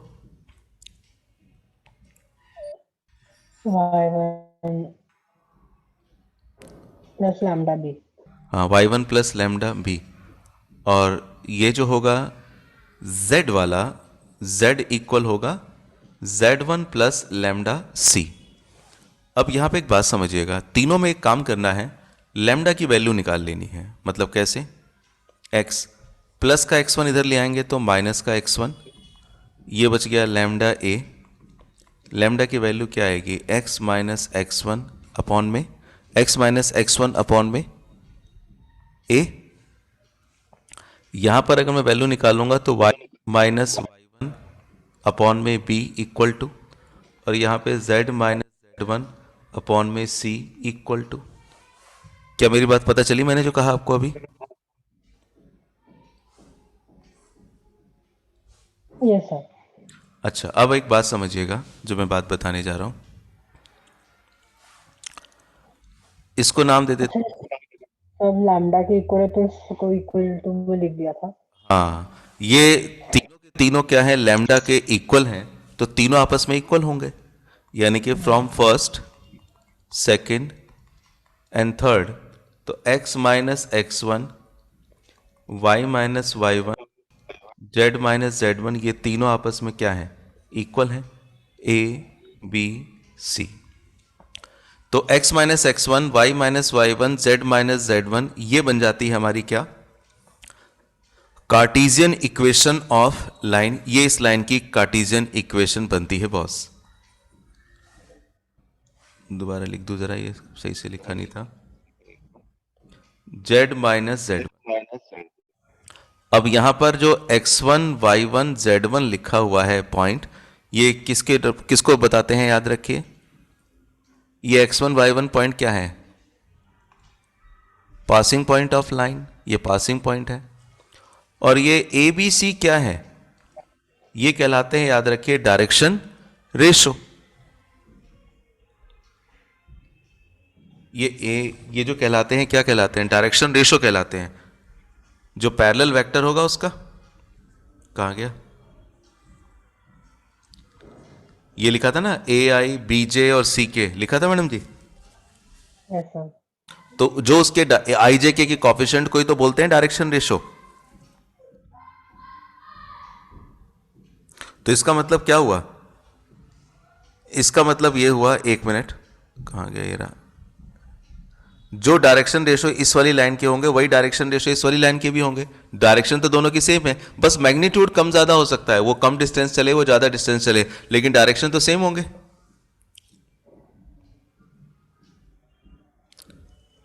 y1 प्लस लैम्डा बी।
हाँ y1 प्लस लैम्डा बी। और ये जो होगा z वाला, z इक्वल होगा z1 प्लस लैम्डा सी। अब यहां पे एक बात समझिएगा, तीनों में एक काम करना है, लैम्डा की वैल्यू निकाल लेनी है। मतलब कैसे, x प्लस का x1 इधर ले आएंगे तो माइनस का x1, ये बच गया लैम्डा ए। लैम्डा की वैल्यू क्या आएगी, x माइनस x1 अपॉन में, x माइनस x1 अपॉन में a। यहां पर अगर मैं वैल्यू निकालूंगा तो y माइनस y1 अपॉन में b इक्वल टू, और यहां पे z माइनस z1 अपॉन में c इक्वल टू। क्या मेरी बात पता चली, मैंने जो कहा आपको अभी।
Yes sir.
अच्छा, अब एक बात समझिएगा जो मैं बात बताने जा रहा हूं, इसको नाम दे देते।
अच्छा, अब लैम्डा के इक्वल है तो इसको इक्वल टू में लिख दिया था।
हाँ, ये तीनों के तीनों क्या है, लैम्डा के इक्वल हैं, तो तीनों आपस में इक्वल होंगे। यानी कि from first, second and third, तो x minus x1, y minus y1, z minus z1, ये तीनों आपस में क्या है, इक्वल हैं, a b c। तो x minus x1, y minus y1, z minus z1, ये बन जाती है हमारी क्या, कार्टेशियन इक्वेशन ऑफ लाइन। ये इस लाइन की कार्टेशियन इक्वेशन बनती है बॉस। दोबारा लिख दूं जरा, ये सही से लिखा नहीं था, z माइनस z। अब यहां पर जो x1 y1 z1 लिखा हुआ है पॉइंट, ये किसको बताते हैं, याद रखिए, ये x1 y1 पॉइंट क्या है, पासिंग पॉइंट ऑफ लाइन, ये पासिंग पॉइंट है। और ये ए बी सी क्या है, ये कहलाते हैं, याद रखिए, डायरेक्शन रेशो। ये जो कहलाते हैं, क्या कहलाते हैं? डायरेक्शन रेशो कहलाते हैं। जो पैरेलल वेक्टर होगा उसका, कहाँ गया? ये लिखा था ना, ए आई बी जे और सी के, लिखा था मैडम जी।
ऐसा।
तो जो उसके आई जे के कॉफिशिएंट को ही तो बोलते हैं डायरेक्शन रेशो। तो इसका मतलब क्या हुआ? इसका मतलब ये हुआ, एक मिनट, कहाँ गया ये रहा। जो डायरेक्शन रेशो इस वाली लाइन के होंगे वही डायरेक्शन रेशो इस वाली लाइन के भी होंगे। डायरेक्शन तो दोनों की सेम है, बस मैग्नीट्यूड कम ज्यादा हो सकता है, वो कम डिस्टेंस चले वो ज्यादा डिस्टेंस चले, लेकिन डायरेक्शन तो सेम होंगे।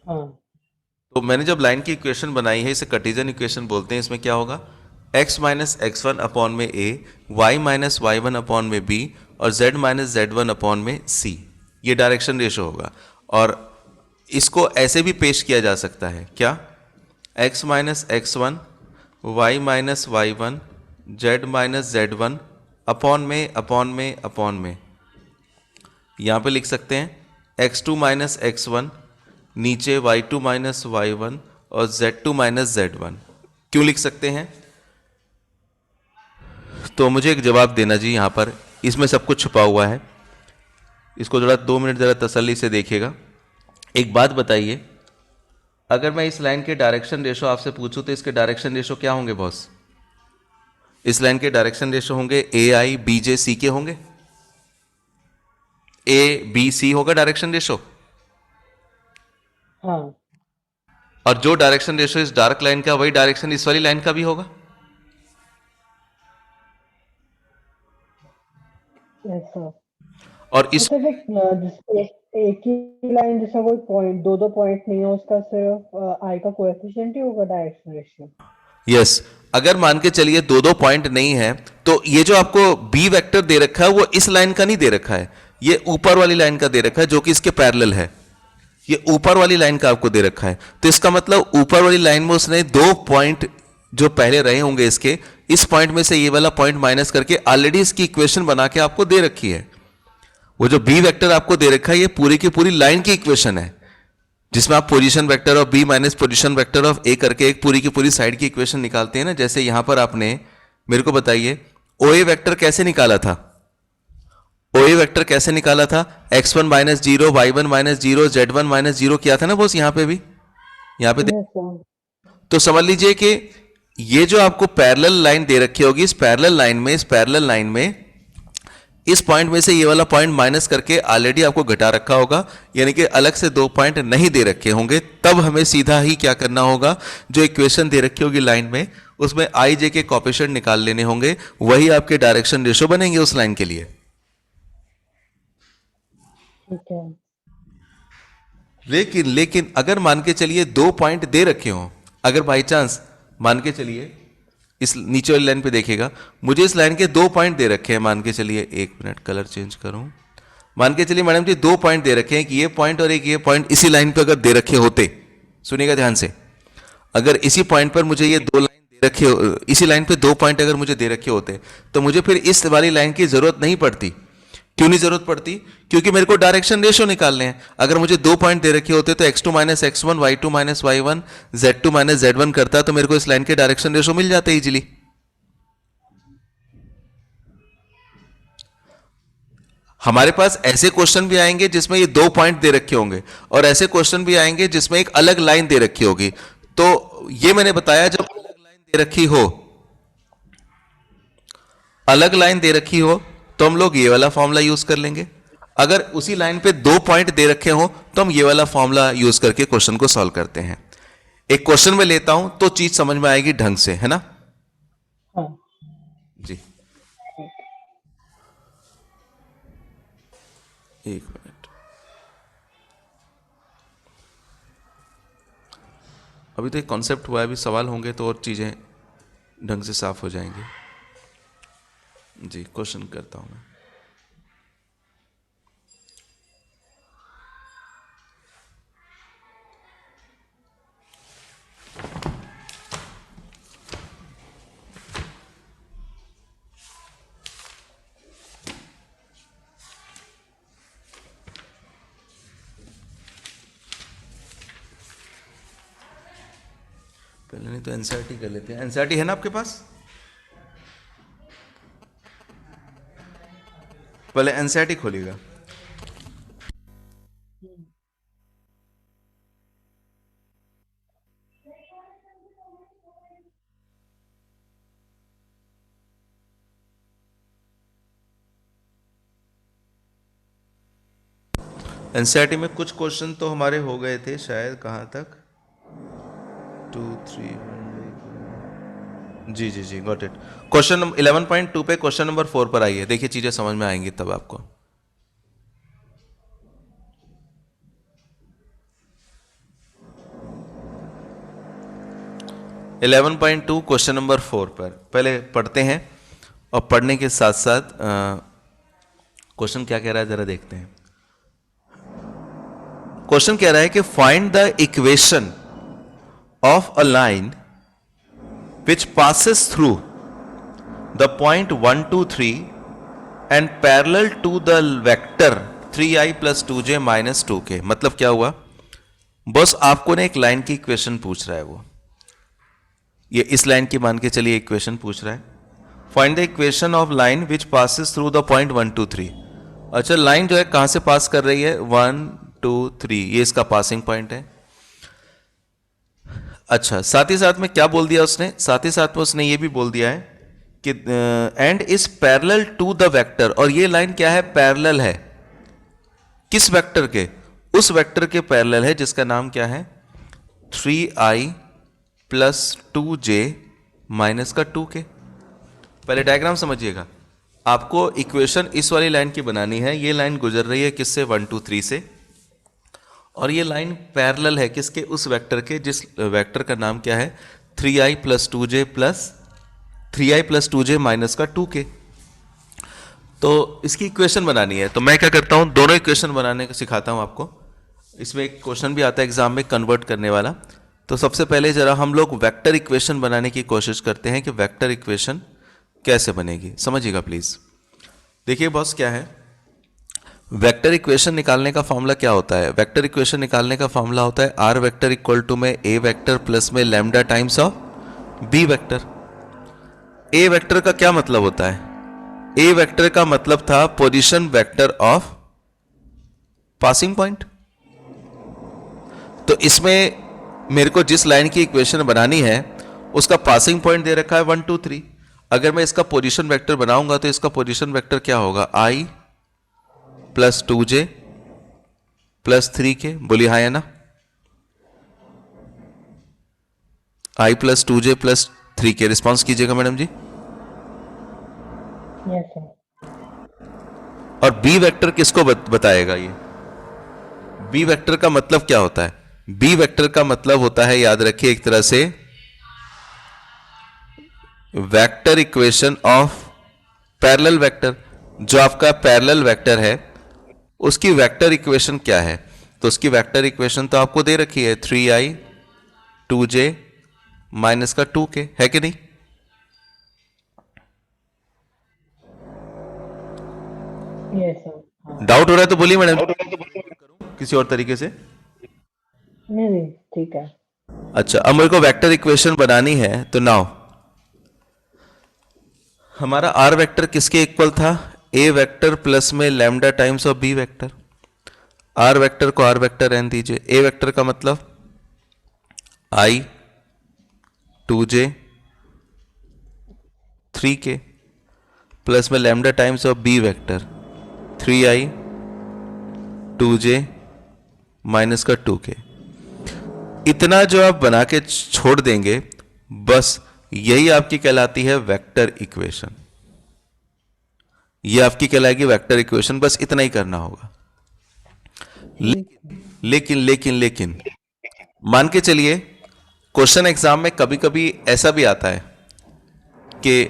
हाँ।
तो मैंने जब लाइन की इक्वेशन बनाई है, इसे कार्टेशियन इक्वेशन बोलते हैं। इसमें क्या होगा? x minus x one upon में a, y minus Y one upon में b और z minus Z one upon में c। ये डायरेक्शन रेशो होगा। और इसको ऐसे भी पेश किया जा सकता है, क्या? x minus x one, Y minus Y one, Z minus Z one upon में अपॉन में अपॉन में। यहाँ पे लिख सकते हैं x2 माइनस एक्स वन, नीचे y2 माइनस वाई वन और z2 माइनस जेड वन। क्यों लिख सकते हैं? तो मुझे एक जवाब देना जी यहाँ पर, इसमें सब कुछ छुपा हुआ है। इसको जरा 2 मिनट जरा तसल्ली से देखिएगा। एक बात बताइए, अगर मैं इस लाइन के डायरेक्शन रेशो आपसे पूछूं तो इसके डायरेक्शन रेशो क्या होंगे बॉस? इस लाइन के डायरेक्शन रेशो होंगे ए आई बी जे सी के होंगे। ए बी सी होगा डायरेक्शन रेशो।
हाँ।
और जो डायरेक्शन रेशो इस डार्क लाइन का, वही डायरेक्शन इस वाली लाइन का भी होगा।
ऐसा।
और
तो
इस
सिर्फ एक ही लाइन जिसमें कोई पॉइंट, दो पॉइंट नहीं है, उसका सिर्फ आई का कोएफिशिएंट ही होगा डायरेक्शन रेशियो।
यस, अगर मान के चलिए दो दो पॉइंट नहीं है, तो ये जो आपको बी वेक्टर दे रखा है वो इस लाइन का नहीं दे रखा है, ये ऊपर वाली लाइन का दे रखा है जो कि इसके पैरेलल है। ये ऊपर वाली लाइन का आपको दे रखा है, तो इसका मतलब ऊपर वाली लाइन में उसने दो पॉइंट जो पहले रहे होंगे इसके, इस पॉइंट में से ये वाला पॉइंट माइनस करके ऑलरेडी इसकी इक्वेशन बना के आपको दे रखी है। वो जो बी वेक्टर आपको दे रखा है ये पूरी की पूरी लाइन की इक्वेशन है, जिसमें आप position vector of B minus position vector of A करके एक पूरी की पूरी साइड की इक्वेशन निकालते हैं ना। जैसे यहां पर आपने, मेरे को बताइए, ओ ए वेक्टर कैसे निकाला था? ओ ए वेक्टर कैसे निकाला था? X one minus zero, Y one minus zero, Z one minus zero किया था ना बॉस, यहां पे भी, यहां पे
ऐसा।
तो समझ लीजिए कि ये जो आपको पैरेलल लाइन दे रखी होगी, इस पैरेलल लाइन में इस पॉइंट में से ये वाला पॉइंट माइनस करके ऑलरेडी आपको घटा रखा होगा, यानी कि अलग से दो पॉइंट नहीं दे रखे होंगे। तब हमें सीधा ही क्या करना होगा, जो इक्वेशन दे रखी होगी लाइन में, उसमें आई जे के कोएफिशिएंट निकाल लेने होंगे, वही आपके डायरेक्शन रेशो बनेंगे उस लाइन के लिए।
ठीक है।
लेकिन लेकिन अगर मान के चलिए दो पॉइंट दे रखे हो, अगर बाई चांस मान के चलिए इस नीचे वाली लाइन पे देखिएगा, मुझे इस लाइन के दो पॉइंट दे रखे हैं, मान के चलिए, एक मिनट कलर चेंज करूं, मान के चलिए मैडम जी दो पॉइंट दे रखे हैं कि ये पॉइंट और एक ये पॉइंट इसी लाइन पे अगर दे रखे होते, सुनिएगा ध्यान से, अगर इसी पॉइंट पर मुझे ये दो लाइन दे रखे इसी लाइन पे दो पॉइंट अगर मुझे दे रखे होते, तो मुझे फिर इस वाली लाइन की जरूरत नहीं पड़ती। क्यों नहीं जरूरत पड़ती? क्योंकि मेरे को डायरेक्शन रेशो निकालने हैं। अगर मुझे दो पॉइंट दे रखे होते तो x2 minus x one, Y two minus Y one, z2 minus Z one करता, तो मेरे को इस लाइन के डायरेक्शन रेशो मिल जाते इजीली। हमारे पास ऐसे क्वेश्चन भी आएंगे जिसमें ये दो पॉइंट दे रखे होंगे, और ऐसे क्वेश्चन भी आएंगे जिसमें एक अलग लाइन दे रखी होगी। तो ये मैंने बताया, जब अलग लाइन दे रखी हो, अलग लाइन दे रखी हो, तो हम लोग ये वाला फॉर्मूला यूज कर लेंगे। अगर उसी लाइन पे दो पॉइंट दे रखे हो तो हम ये वाला फॉर्मूला यूज करके क्वेश्चन को सॉल्व करते हैं। एक क्वेश्चन में लेता हूं तो चीज समझ में आएगी ढंग से, है ना
हाँ।
जी? एक मिनट, अभी तो एक कॉन्सेप्ट हुआ है, अभी सवाल होंगे तो और चीजें ढंग से साफ हो जाएंगी। जी, क्वेश्चन करता हूं मैं। तो एनसीईआरटी कर लेते हैं। एनसीईआरटी है ना आपके पास? पहले एनसीईआरटी खोलिएगा। एनसीईआरटी में कुछ क्वेश्चन तो हमारे हो गए थे शायद, कहाँ तक 2 3 जी जी जी, गॉट इट। क्वेश्चन 11.2 पे क्वेश्चन नंबर 4 पर आइए, देखिए चीजें समझ में आएंगी तब आपको। 11.2 क्वेश्चन नंबर 4 पर पहले पढ़ते हैं और पढ़ने के साथ साथ क्वेश्चन क्या कह रहा है जरा देखते हैं। क्वेश्चन कह रहा है कि find the equation of a line which passes through the point 1 2 3 and parallel to the vector 3i + 2j - 2k। मतलब क्या हुआ, बस आपको ने एक लाइन की इक्वेशन पूछ रहा है, वो ये इस लाइन की मान के चलिए इक्वेशन पूछ रहा है। Find the equation of line which passes through the point 1 2 3। अच्छा, लाइन जो है कहां से पास कर रही है, 1 2 3, ये इसका पासिंग पॉइंट है। अच्छा, साथ ही साथ में क्या बोल दिया उसने, साथ ही साथ में उसने ये भी बोल दिया है कि and is parallel to the vector, और ये लाइन क्या है, पैरेलल है। किस वेक्टर के, उस वेक्टर के पैरेलल है जिसका नाम क्या है, 3i + 2j - 2k। पहले डायग्राम समझिएगा, आपको इक्वेशन इस वाली लाइन की बनानी है। ये लाइन गुजर रही है किससे, 1 2 3 से, और ये लाइन पैरेलल है किसके, उस वेक्टर के, जिस वेक्टर का नाम क्या है, 3i + 2j - 2k। तो इसकी इक्वेशन बनानी है, तो मैं क्या करता हूं, दोनों इक्वेशन बनाने का सिखाता हूं आपको। इसमें एक क्वेश्चन भी आता है एग्जाम में कन्वर्ट करने वाला। तो सबसे पहले जरा हम लोग वेक्टर इक्वेशन बनाने की कोशिश करते हैं कि वेक्टर इक्वेशन कैसे बनेगी, समझिएगा प्लीज। देखिए बॉस, क्या है वेक्टर इक्वेशन निकालने का फॉर्मूला, क्या होता है, वेक्टर इक्वेशन निकालने का फॉर्मूला होता है आर वेक्टर इक्वल टू में ए वेक्टर प्लस में lambda times of B vector. A vector का क्या मतलब होता है, ए वेक्टर का मतलब था position vector of passing point. तो इसमें मेरे को जिस लाइन की इक्वेशन बनानी है उसका पासिंग पॉइंट दे रखा है 1 2 3। अगर मैं इसका पोजीशन वेक्टर बनाऊंगा तो इसका पोजीशन वेक्टर क्या होगा, i + 2j + 3k। बोलिए हाँ या ना, i + 2j + 3k। रिस्पॉन्स कीजिएगा मैडम जी।
Yes sir.
और बी वेक्टर किसको बताएगा, ये बी वेक्टर का मतलब क्या होता है, बी वेक्टर का मतलब होता है, याद रखिए, एक तरह से vector equation of parallel vector. जो आपका पैरेलल वेक्टर है उसकी वेक्टर इक्वेशन क्या है, तो उसकी वेक्टर इक्वेशन तो आपको दे रखी है 3i 2j - 2k, है कि नहीं।
Yes sir. हाँ।
डाउट हो रहा है तो बोलिए मैडम, किसी और तरीके से।
नहीं, ठीक है।
अच्छा, अब मेरे को वेक्टर इक्वेशन बनानी है, तो नाउ हमारा आर वेक्टर किसके इक्वल था, ए वेक्टर प्लस में lambda times of B vector. R vector को आर वेक्टर रहने दीजिए। ए वेक्टर का मतलब i 2j 3k प्लस में lambda times of B vector 3i 2j - 2k। इतना जो आप बना के छोड़ देंगे, बस यही आपकी कहलाती है वेक्टर इक्वेशन। ये आपकी कहलाएगी वेक्टर इक्वेशन, बस इतना ही करना होगा। लेकिन मान के चलिए क्वेश्चन एग्जाम में कभी कभी ऐसा भी आता है कि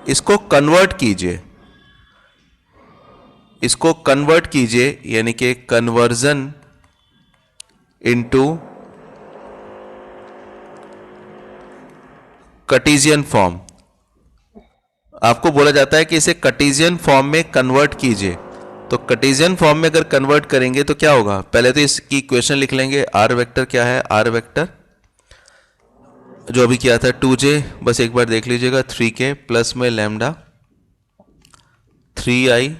इसको कन्वर्ट कीजिए, इसको कन्वर्ट कीजिए, यानी कि कन्वर्जन इनटू कार्टेशियन फॉर्म। आपको बोला जाता है कि इसे कार्टेशियन फॉर्म में कन्वर्ट कीजिए। तो कार्टेशियन फॉर्म में अगर कन्वर्ट करेंगे तो क्या होगा, पहले तो इसकी इक्वेशन लिख लेंगे। आर वेक्टर क्या है, आर वेक्टर जो अभी किया था 2j, बस एक बार देख लीजिएगा, 3k प्लस में लैम्डा 3i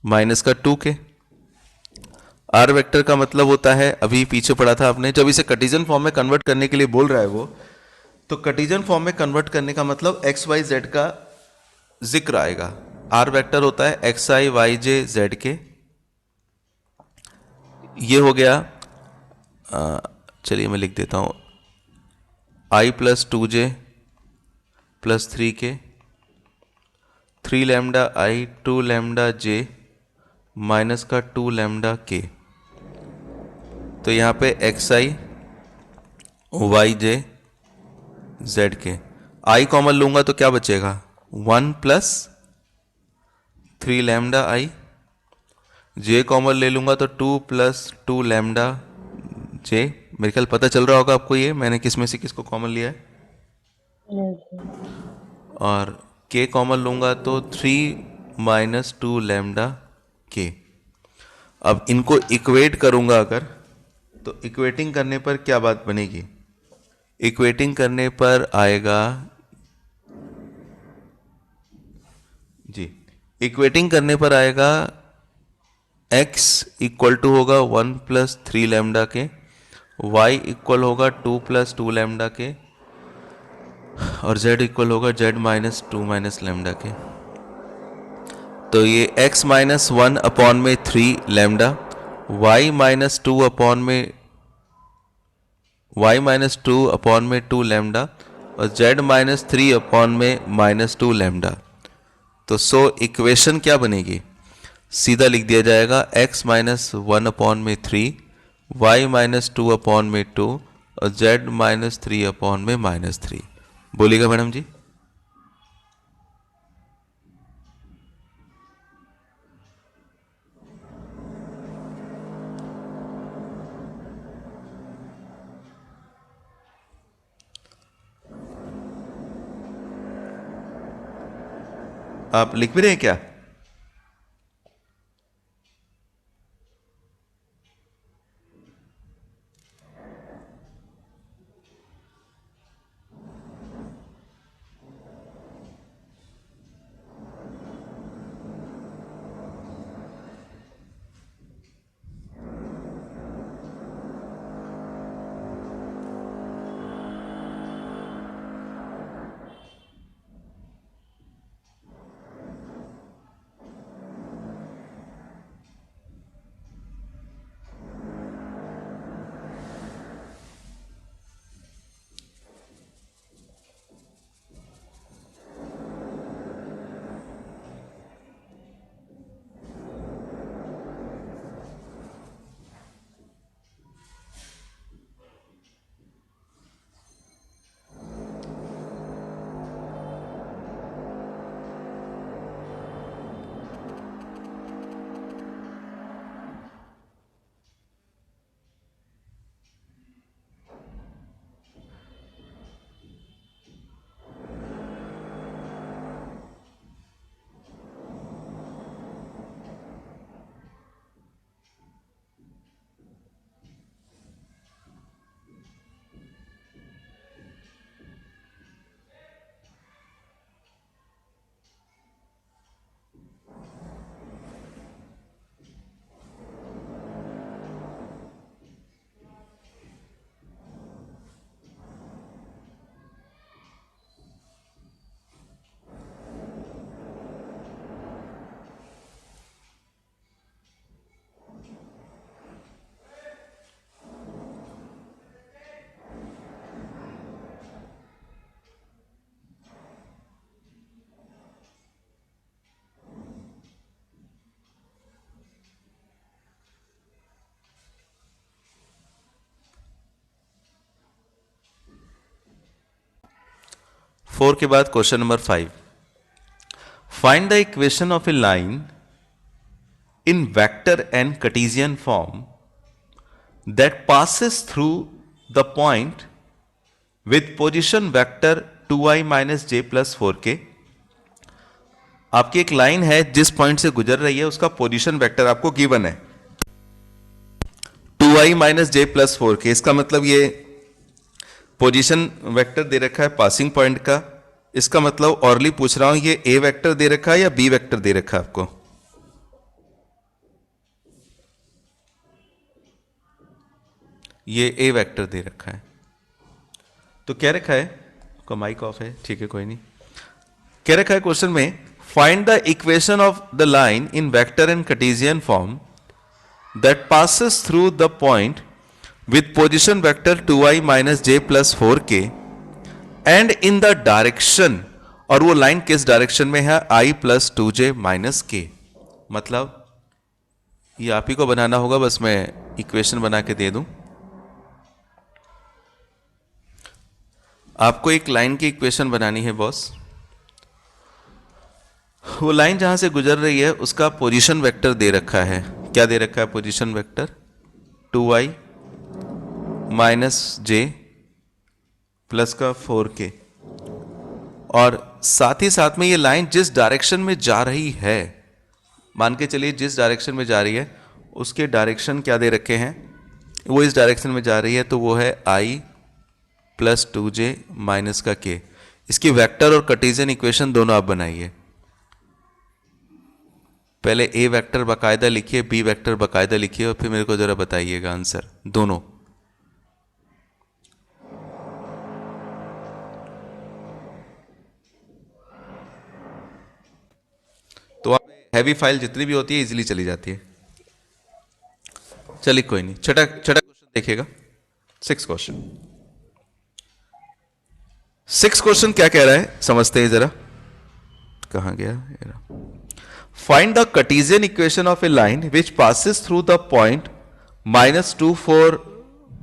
माइनस का 2k। आर वेक्टर का मतलब होता है, अभी पीछे पढ़ा था आपने, जब इसे कार्टेशियन फॉर्म में कन्वर्ट करने के लिए बोल रहा है वो, तो कार्टेशियन फॉर्म में कन्वर्ट करने का मतलब एक्स वाई जेड का जिक्र आएगा। आर वेक्टर होता है X I Y J Z K. ये हो गया, चलिए मैं लिख देता हूं, I plus 2j plus 3k, 3 lambda I 2 lambda J minus का 2 लैम्डा के। तो यहाँ पे X I Y J Z K, I common लूंगा तो क्या बचेगा, 1 plus 3 lambda I, J common ले लूंगा तो 2 प्लस 2 लैम्डा जे। मेरे ख्याल पता चल रहा होगा आपको ये मैंने किस में से किसको कॉमन लिया है। और के कॉमन लूंगा तो 3 माइनस 2 लैम्डा के। अब इनको इक्वेट करूंगा अगर, तो इक्वेटिंग करने पर क्या बात बनेगी, इक्वेटिंग करने पर आएगा जी, इक्वेटिंग करने पर आएगा x इक्वल टू होगा 1 प्लस 3 लैम्डा के, y इक्वल होगा 2 प्लस 2 लैम्डा के, और z इक्वल होगा z minus 2 minus lambda K. तो ये x माइनस 1 अपॉन में 3 लैम्डा, y माइनस 2 अपॉन में y माइनस 2 अपॉन में 2 लैम्डा, और z माइनस 3 अपॉन में माइनस 2 लैम्डा। तो सो इक्वेशन क्या बनेगी, सीधा लिख दिया जाएगा x माइनस 1 अपॉन में 3, y माइनस 2 अपॉन में 2, और z माइनस 3 अपॉन में माइनस 3। बोलिएगा मैडम जी। आप लिख भी रहे हैं क्या? फोर के बाद question number 5, find the equation of a line in vector and Cartesian form that passes through the point with position vector 2i minus J plus 4k। आपकी एक लाइन है जिस पॉइंट से गुजर रही है, उसका पोजीशन वेक्टर आपको गिवन है 2i माइनस जे प्लस 4k। इसका मतलब ये पोजीशन वेक्टर दे रखा है पासिंग पॉइंट का, इसका मतलब ऑरली पूछ रहा हूं ये ए वेक्टर दे रखा है या बी वेक्टर दे रखा है आपको? ये ए वेक्टर दे रखा है। तो क्या रखा है, आपका माइक ऑफ है, ठीक है कोई नहीं। क्या रखा है क्वेश्चन में, find the equation of the line in vector and Cartesian form that passes through the point with position vector 2i minus j plus 4k and in the direction, और वो लाइन किस डायरेक्शन में है, i plus 2j minus k। मतलब ये आप ही को बनाना होगा, बस मैं इक्वेशन बना के दे दूं आपको। एक लाइन की इक्वेशन बनानी है बॉस। वो लाइन जहां से गुजर रही है उसका पोजीशन वेक्टर दे रखा है। क्या दे रखा है पोजीशन वेक्टर? 2i माइनस जे प्लस का 4k, और साथ ही साथ में ये लाइन जिस डायरेक्शन में जा रही है, मान के चलिए जिस डायरेक्शन में जा रही है उसके डायरेक्शन क्या दे रखे हैं, वो इस डायरेक्शन में जा रही है तो वो है i प्लस 2j माइनस का k। इसकी वेक्टर और कार्टेशियन इक्वेशन दोनों आप बनाइए। पहले a वेक्टर बाकायदा लिखिए, b वेक्टर बाकायदा लिखिए, और फिर मेरे को जरा बताइएगा आंसर दोनों। तो आप हैवी फाइल जितनी भी होती है इजीली चली जाती है। चलिए कोई नहीं, छठा क्वेश्चन देखिएगा। 6 क्वेश्चन। 6 क्वेश्चन क्या कह रहा है समझते हैं जरा। कहां गया? Find the Cartesian equation of a line which passes through the point -2 4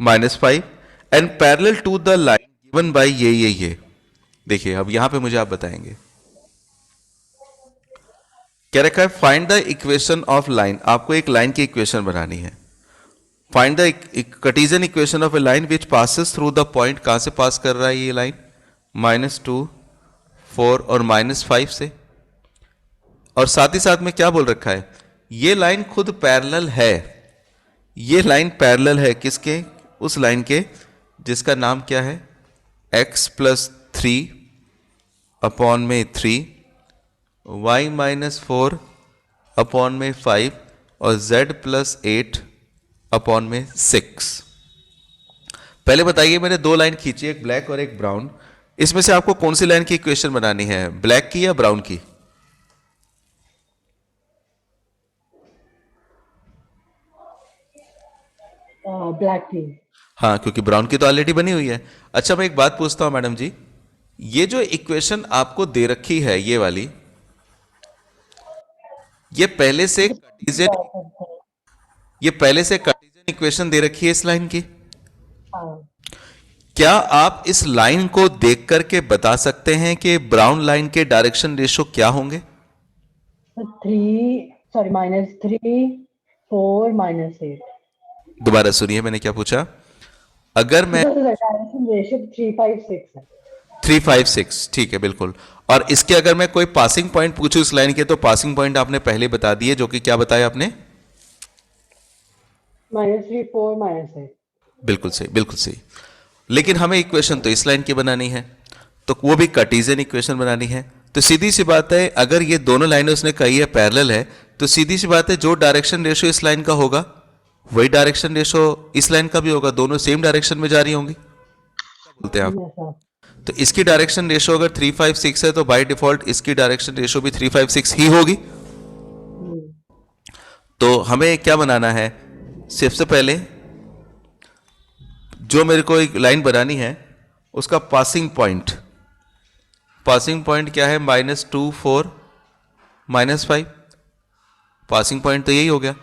-5 and parallel to the line given by ये। देखिए अब यहां पे मुझे आप बताएंगे क्या रखा है, find the equation of line. आपको एक लाइन की इक्वेशन बनानी है। Find the Cartesian equation of a line which passes through the point, कहां से पास कर रहा है ये लाइन? -2 4 और -5 से। और साथ ही साथ में क्या बोल रखा है, ये लाइन खुद पैरेलल है। ये लाइन पैरेलल है किसके? उस लाइन के जिसका नाम क्या है, x प्लस 3 अपॉन में 3, y माइनस 4 अपॉन में 5 और z प्लस 8 अपॉन में 6। पहले बताइए, मैंने 2 लाइन खींची, एक ब्लैक और एक ब्राउन। इसमें से आपको कौन सी लाइन की इक्वेशन बनानी है, ब्लैक की या ब्राउन की?
ब्लैक की।
हाँ, क्योंकि ब्राउन की तो ऑलरेडी बनी हुई है। अच्छा मैं एक बात पूछता हूं मैडम जी, ये जो इक्वेशन आपको दे रखी है ये वाली, ये पहले से कार्टेशियन इक्वेशन दे रखी है इस लाइन की।
हाँ।
क्या आप इस लाइन को देख करके बता सकते हैं कि ब्राउन लाइन के डायरेक्शन रेशो क्या होंगे?
-3 4 -8।
दोबारा सुनिए मैंने क्या पूछा। अगर मैं
डायरेक्शन रेशियो 3 5 6 है।
3 5 6, ठीक है बिल्कुल। और इसके अगर मैं कोई पासिंग पॉइंट पूछूं इस लाइन के, तो पासिंग पॉइंट आपने पहले बता दिए, जो कि क्या बताया आपने?
-3 4 -8।
बिल्कुल सही, बिल्कुल सही। लेकिन हमें इक्वेशन तो इस लाइन की बनानी है, तो वो भी कार्टेशियन इक्वेशन बनानी है। तो सीधी सी बात है, अगर ये दोनों लाइनें उसने कही है पैरेलल है, तो सीधी सी बात है जो डायरेक्शन रेशो इस लाइन का होगा वही डायरेक्शन रेशो इस लाइन का भी होगा। दोनों सेम डायरेक्शन में जा रही होंगी, क्या बोलते हैं आप? तो इसकी डायरेक्शन रेशो अगर 3 5 6 है तो बाय डिफॉल्ट इसकी डायरेक्शन रेशो भी 3 5 6 ही होगी। तो हमें क्या बनाना है, सबसे पहले जो मेरे को एक लाइन बनानी है उसका पासिंग पॉइंट क्या है? -2 4 -5। पासिंग पॉइंट तो यही हो गया।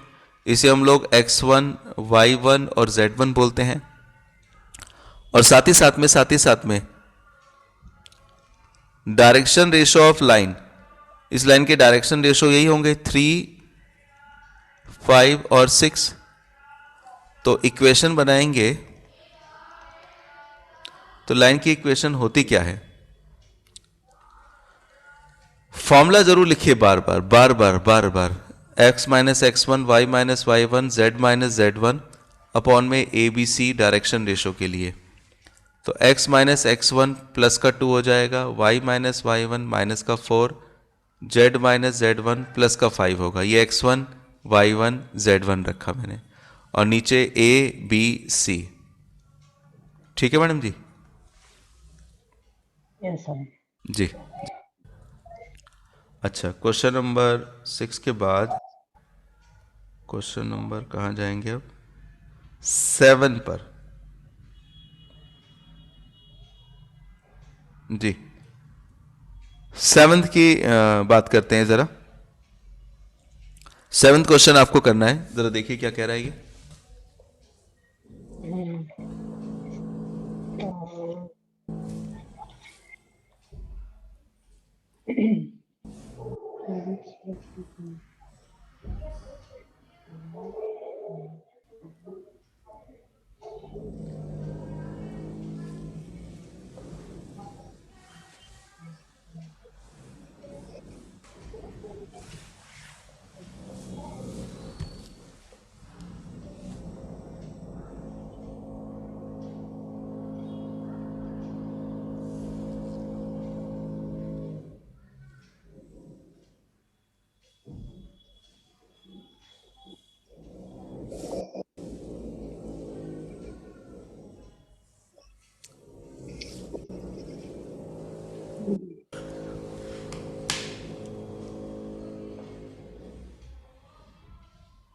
इसे हम लोग x1 y1 और z1 बोलते हैं। और साथ ही साथ में डायरेक्शन रेशो ऑफ लाइन, इस लाइन के डायरेक्शन रेशो यही होंगे 3 5 और 6। तो इक्वेशन बनाएंगे तो लाइन की इक्वेशन होती क्या है? फॉर्मूला जरूर लिखिए बार बार। x minus x1 y minus y1 z minus z1 upon में ABC डायरेक्शन रेशो के लिए। तो x minus x one plus का 2 हो जाएगा, y minus Y one minus का 4, z minus Z one plus का 5 होगा। ये x1 y1 z1 रखा मैंने, और नीचे a b c। ठीक है मैडम जी?
Yes sir.
जी। अच्छा, क्वेश्चन नंबर 6 के बाद क्वेश्चन नंबर कहाँ जाएंगे अब? 7 पर। जी, 7th की बात करते हैं जरा। 7th क्वेश्चन आपको करना है, जरा देखिए क्या कह रहा है ये।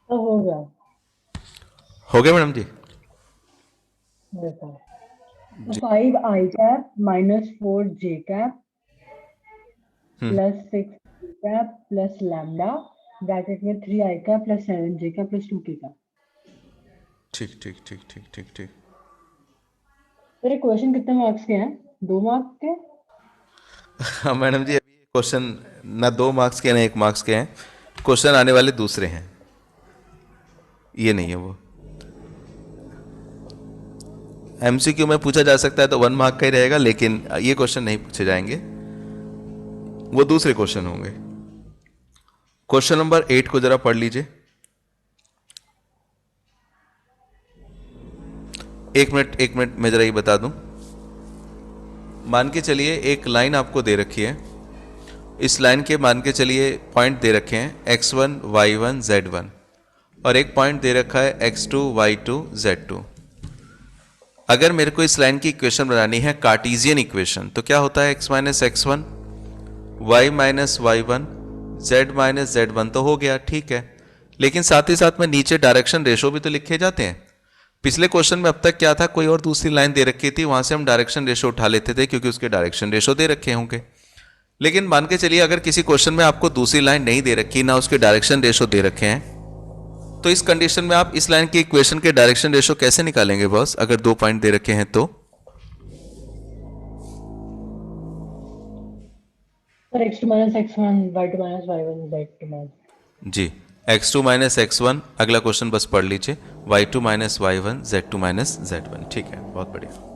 तो हो गया।
हो गया madam ji?
Yes sir. 5 i cap minus 4 j cap plus 6 k cap plus lambda bracket में 3 i cap plus 7 j cap plus 2 k cap.
ठीक ठीक ठीक ठीक ठीक ठीक।
सर क्वेश्चन कितने मार्क्स के हैं? 2 मार्क्स के?
हाँ मैडम जी, अभी क्वेश्चन ना 2 मार्क्स के ना 1 मार्क्स के हैं, क्वेश्चन आने वाले दूसरे हैं, ये नहीं है वो। एमसीक्यू में पूछा जा सकता है तो 1 मार्क का ही रहेगा, लेकिन ये क्वेश्चन नहीं पूछे जाएंगे, वो दूसरे क्वेश्चन होंगे। क्वेश्चन नंबर 8 को जरा पढ़ लीजिए। 1 मिनट मैं जरा ये बता दूं। मान के चलिए एक लाइन आपको दे रखी है, इस लाइन के मान के चलिए पॉइंट दे रखे हैं x1 y1 z1, और एक पॉइंट दे रखा है x2 y2 z2। अगर मेरे को इस लाइन की इक्वेशन बनानी है कार्टेशियन इक्वेशन, तो क्या होता है? x minus x one, Y minus Y one, Z minus Z one, तो हो गया, ठीक है। लेकिन साथ ही साथ में नीचे डायरेक्शन रेशो भी तो लिखे जाते हैं। पिछले क्वेश्चन में अब तक क्या था, कोई और दूसरी लाइन दे रखी थी, वहां से हम डायरेक्शन रेशो उठा लेते थे क्योंकि उसके डायरेक्शन रेशो दे रखे होंगे। लेकिन मान के चलिए अगर किसी क्वेश्चन में आपको दूसरी लाइन नहीं दे रखी, ना उसके डायरेक्शन रेशो दे रखे हैं, तो इस कंडीशन में आप इस लाइन की इक्वेशन के डायरेक्शन रेशो कैसे निकालेंगे बॉस, अगर 2 पॉइंट दे रखे हैं तो?
Sir x2 minus x1 y2 minus y1 z2 minus.
जी, x2 माइनस एक्स वन, अगला क्वेश्चन बस पढ़ लीजिए, y2 minus Y one, z2 minus z1। ठीक है, बहुत बढ़िया।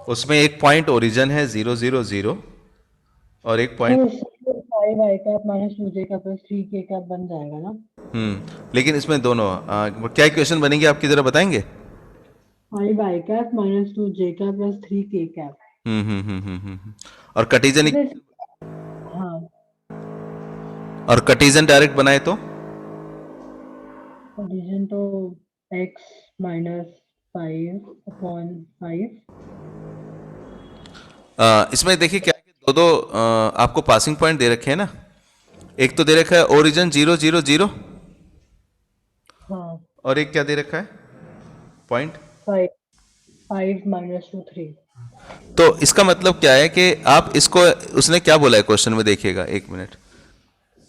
उसमें एक पॉइंट ओरिजिन है 0 0 0, और एक point
5 i cap minus 2 j cap plus 3 k cap बन जाएगा ना?
लेकिन इसमें दोनों क्या इक्वेशन बनेगी आपकी, जरा बताएंगे?
5 i cap minus 2 j cap plus 3 k cap.
और कार्टेशियन,
हाँ,
और कार्टेशियन डायरेक्ट बनाए तो?
डिवीजन तो x माइनस 5 अपॉन 5।
इसमें देखिए क्या है कि दो दो आपको पासिंग पॉइंट दे रखे हैं ना। एक तो दे रखा है ओरिजिन 0 0 0,
हाँ,
और एक क्या दे रखा है पॉइंट
5 माइनस 2 3।
तो इसका मतलब क्या है कि आप इसको, उसने क्या बोला है क्वेश्चन में, देखिएगा 1 मिनट।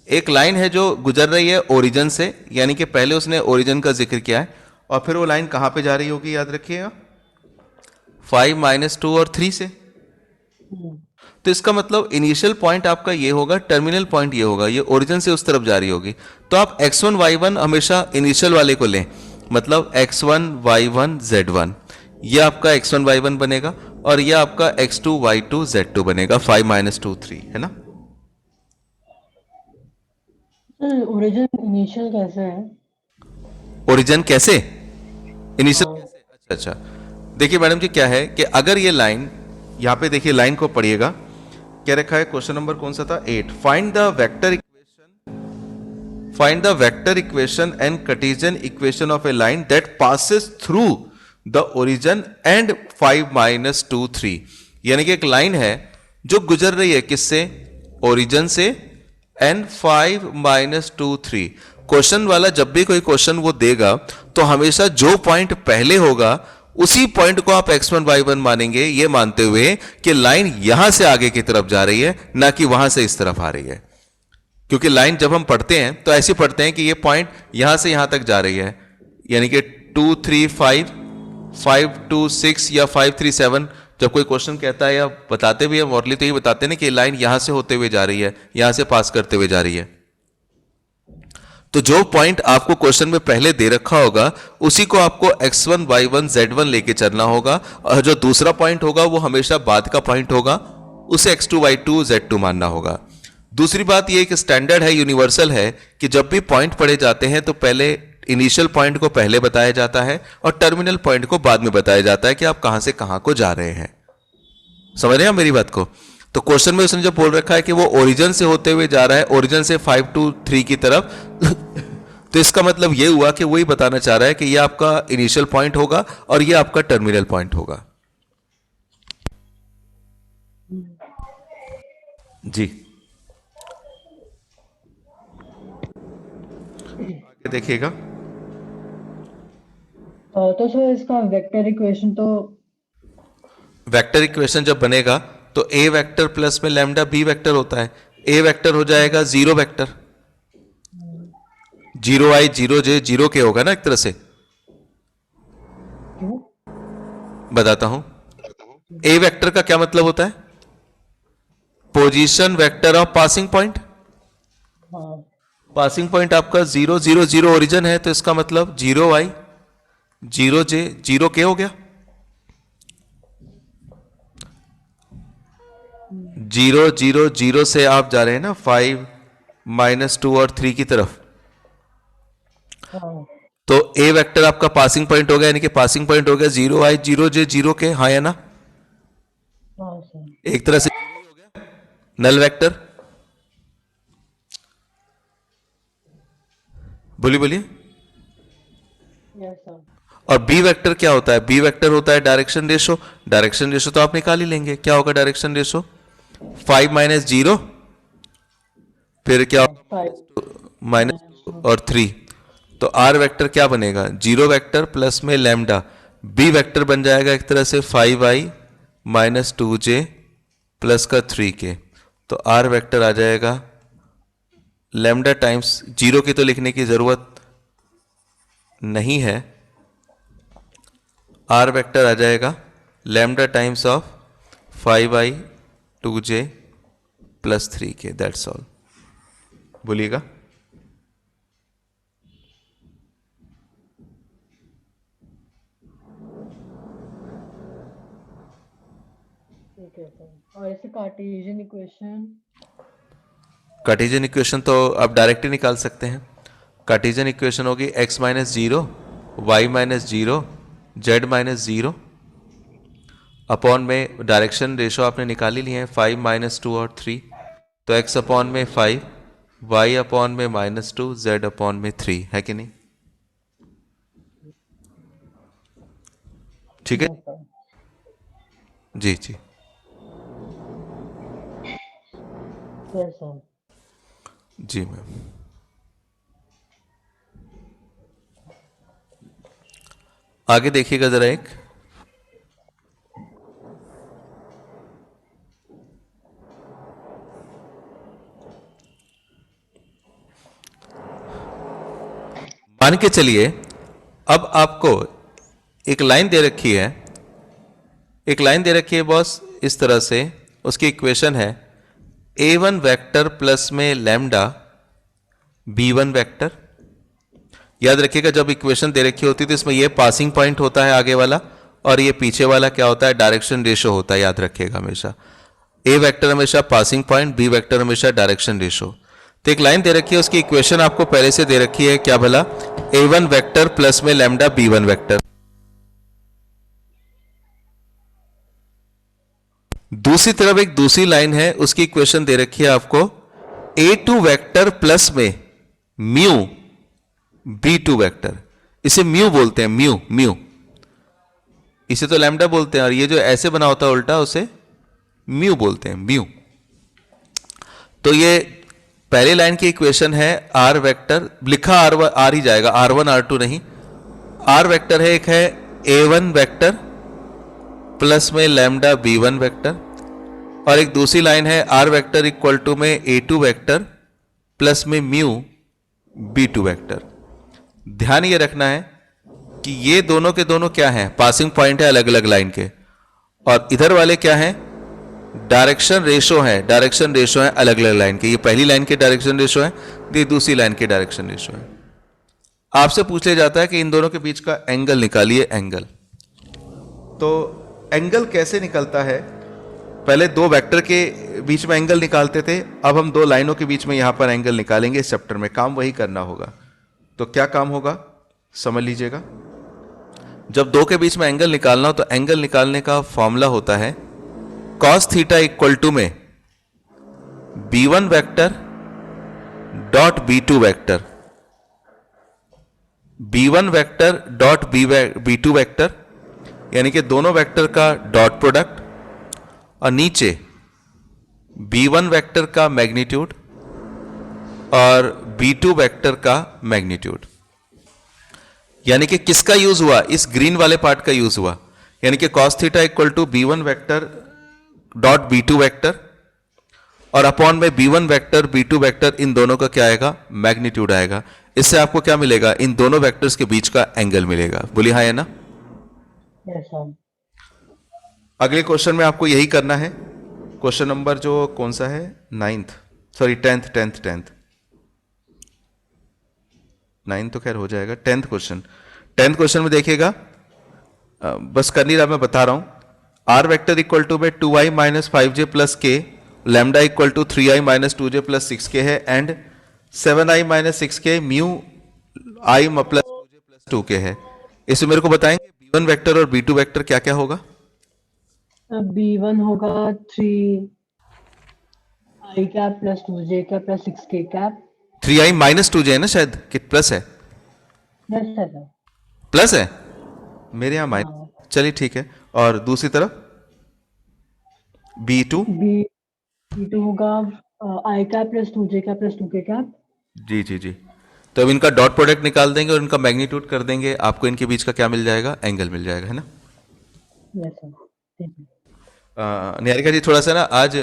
एक लाइन है जो गुजर रही है ओरिजिन से, यानी कि पहले उसने ओरिजिन का जिक्र किया है, और फिर वो लाइन कहां पे जा रही होगी, याद रखिएगा 5 माइनस 2 और 3 से। तो इसका मतलब इनिशियल पॉइंट आपका ये होगा, टर्मिनल पॉइंट ये होगा, ये ओरिजिन से उस तरफ जा रही होगी। तो आप x1 y1 हमेशा इनिशियल वाले को लें, मतलब x1 y1 z1, ये आपका x1 y1 बनेगा और ये आपका x2 y2 z2 बनेगा, 5 माइनस 2 3, है ना।
सर ओरिजिन इनिशियल कैसे है?
ओरिजिन कैसे, इनिशियल
हाँ।
कैसे, अच्छा अच्छा। देखिए मैडम जी क्या है कि अगर ये लाइन, यहां पे देखिए लाइन को पढ़िएगा, क्या रखा है, क्वेश्चन नंबर कौन सा था, 8, find the vector equation and Cartesian equation of a line that passes through the origin and 5 minus 2 3। यानी कि एक लाइन है जो गुजर रही है किससे, ओरिजिन से, एंड 5 माइनस 2 3। क्वेश्चन वाला जब भी कोई क्वेश्चन वो देगा तो हमेशा जो पॉइंट पहले होगा उसी पॉइंट को आप x1 y1 मानेंगे, ये मानते हुए कि लाइन यहां से आगे की तरफ जा रही है, ना कि वहां से इस तरफ आ रही है। क्योंकि लाइन जब हम पढ़ते हैं तो ऐसे पढ़ते हैं कि ये पॉइंट यहां से यहां तक जा रही है, यानी कि 2 3 5, 5 2 6 या 5 3 7। जब कोई क्वेश्चन कहता है या बताते भी है मॉडली, तो ये बताते हैं ना कि लाइन यहां से होते हुए जा रही है, यहां से पास करते हुए जा रही है। तो जो पॉइंट आपको क्वेश्चन में पहले दे रखा होगा उसी को आपको x1 y1 z1 लेके चलना होगा, और जो दूसरा पॉइंट होगा वो हमेशा बाद का पॉइंट होगा, उसे x2 y2 z2 मानना होगा। दूसरी बात ये एक स्टैंडर्ड है, यूनिवर्सल है, कि जब भी पॉइंट पढ़े जाते हैं तो पहले इनिशियल पॉइंट को पहले बताया जाता है और टर्मिनल पॉइंट को बाद में बताया जाता है कि आप कहां से कहां को जा रहे हैं। समझ रहे हैं मेरी बात को। तो क्वेश्चन में उसने जब बोल रखा है कि वो ओरिजिन से होते हुए जा रहा है, ओरिजिन से 5 2 3 की तरफ, तो इसका मतलब ये हुआ कि वही बताना चाह रहा है कि ये आपका इनिशियल पॉइंट होगा और ये आपका टर्मिनल पॉइंट होगा। जी आगे देखिएगा।
तो सर इसका वेक्टर इक्वेशन तो
वेक्टर इक्वेशन जब बनेगा तो ए वेक्टर प्लस में लैम्डा बी वेक्टर होता है। ए वेक्टर हो जाएगा zero vector, 0i 0j 0k होगा ना एक तरह से।
क्यों?
बताता हूं, ए वेक्टर का क्या मतलब होता है, position vector of passing point.
हाँ।
पासिंग पॉइंट आपका 0 0 0 ओरिजिन है, तो इसका मतलब 0i 0j 0k हो गया। 0 0 0 से आप जा रहे हैं ना 5 माइनस 2 और 3 की तरफ,
हाँ।
तो ए वेक्टर आपका पासिंग पॉइंट हो गया, यानी कि पासिंग पॉइंट हो गया 0i 0j 0k, हाँ या ना।
हाँ सर।
एक तरह से नल वेक्टर। बोलिए बोलिए।
Yes sir.
और बी वेक्टर क्या होता है, बी वेक्टर होता है डायरेक्शन रेशो। डायरेक्शन रेशो तो आप निकाल ही लेंगे, क्या होगा डायरेक्शन रेशो, 5 माइनस 0, फिर क्या होगा
5
माइनस और 3। तो आर वेक्टर क्या बनेगा, जीरो वेक्टर प्लस में लैम्डा, बी वेक्टर बन जाएगा एक तरह से 5i माइनस 2j प्लस का 3k। तो आर वेक्टर आ जाएगा लैम्डा टाइम्स, जीरो की तो लिखने की जरूरत नहीं है, आर वेक्टर आ जाएगा lambda times of 5i 2j plus 3k, that's all. बोलिएगा।
ठीक है सर। और इसे कार्टेशियन इक्वेशन
कार्टेशियन इक्वेशन तो आप डायरेक्ट ही निकाल सकते हैं। कार्टेशियन इक्वेशन होगी x minus 0 y minus 0 z minus 0 upon में डायरेक्शन रेशो आपने निकाल ही लिए हैं 5 माइनस 2 और 3, तो x अपॉन में 5, y अपॉन में माइनस 2, z अपॉन में 3, है कि नहीं। ठीक है
सर।
जी जी।
Yes sir.
जी मैम। आगे देखिएगा जरा एक, मान के चलिए अब आपको एक लाइन दे रखी है, एक लाइन दे रखी है बॉस इस तरह से, उसकी इक्वेशन है a1 वेक्टर प्लस में लैम्डा b1 वेक्टर। याद रखिएगा जब इक्वेशन दे रखी होती है तो इसमें ये पासिंग पॉइंट होता है आगे वाला, और ये पीछे वाला क्या होता है, डायरेक्शन रेशो होता है। याद रखिएगा हमेशा ए वेक्टर हमेशा पासिंग पॉइंट, बी वेक्टर हमेशा डायरेक्शन रेशो। तो एक लाइन दे रखी है, उसकी इक्वेशन आपको पहले से दे रखी है, क्या भला, a1 वेक्टर प्लस में लैम्डा b1 वेक्टर। दूसरी तरफ एक दूसरी लाइन है, उसकी इक्वेशन दे रखी है आपको a2 वेक्टर प्लस में म्यू b2 वेक्टर। इसे म्यू बोलते हैं, म्यू म्यू, इसे तो लैम्डा बोलते हैं, और ये जो ऐसे बना होता है उल्टा उसे म्यू बोलते हैं, म्यू। तो ये पहले लाइन की इक्वेशन है आर वेक्टर, लिखा आर ही जाएगा, r1 r2 नहीं। आर वेक्टर है, एक है a1 वेक्टर प्लस में लैम्डा b1 वेक्टर, और एक दूसरी लाइन है आर वेक्टर इक्वल टू में a2 वेक्टर प्लस में म्यू b2 वेक्टर। ध्यान ये रखना है कि ये दोनों के दोनों क्या हैं, पासिंग पॉइंट है अलग अलग लाइन के, और इधर वाले क्या हैं, डायरेक्शन रेशो है, डायरेक्शन रेशो है अलग अलग लाइन के। ये पहली लाइन के डायरेक्शन रेशो है, ये दूसरी लाइन के डायरेक्शन रेशो है। आपसे पूछ लिया जाता है कि इन दोनों के बीच का एंगल निकालिए, एंगल। तो एंगल कैसे निकलता है, पहले दो वेक्टर के बीच में एंगल निकालते थे, अब हम दो लाइनों के बीच में यहां पर एंगल निकालेंगे। इस चैप्टर में काम वही करना होगा। तो क्या काम होगा समझ लीजिएगा। जब दो के बीच में एंगल निकालना हो तो एंगल निकालने का फॉर्मूला होता है cos थीटा इक्वल टू में b1 vector dot b2 vector, b1 vector dot b2 vector, यानी कि दोनों वेक्टर का डॉट प्रोडक्ट, और नीचे b1 वेक्टर का मैग्नीट्यूड और b2 वेक्टर का मैग्नीट्यूड। यानी कि किसका यूज हुआ, इस ग्रीन वाले पार्ट का यूज हुआ, यानी कि cos theta equal to b1 vector dot b2 vector, और अपॉन में b1 वेक्टर b2 वेक्टर, इन दोनों का क्या आएगा, मैग्नीट्यूड आएगा। इससे आपको क्या मिलेगा, इन दोनों वेक्टर्स के बीच का एंगल मिलेगा। बोलिए हाँ या ना।
Yes sir.
अगले क्वेश्चन में आपको यही करना है। क्वेश्चन नंबर जो कौन सा है, 9th, सॉरी 10th 9 तो खैर हो जाएगा, 10th क्वेश्चन। 10th क्वेश्चन में देखिएगा, बस कर नहीं रहा, मैं बता रहा हूं। आर वेक्टर इक्वल टू में 2i minus 5j plus k, lambda equal to 3i minus 2j plus 6k है, and 7i minus 6k mu i plus 2j plus 2k है। इसे मेरे को बताएंगे b1 वेक्टर और b2 वेक्टर क्या क्या होगा।
b1 होगा 3i cap plus 2j cap plus 6k cap.
3i minus 2j है ना शायद, कि प्लस है,
यस सर।
प्लस है मेरे यहाँ माइनस, चलिए ठीक है। और दूसरी तरफ b2,
b2 होगा i cap plus 2j cap plus 2k cap.
जी जी जी। तो अब इनका डॉट प्रोडक्ट निकाल देंगे और इनका मैग्नीट्यूड कर देंगे, आपको इनके बीच का क्या मिल जाएगा, एंगल मिल जाएगा, है ना।
यस सर, ठीक है।
निहारिका जी थोड़ा सा ना आज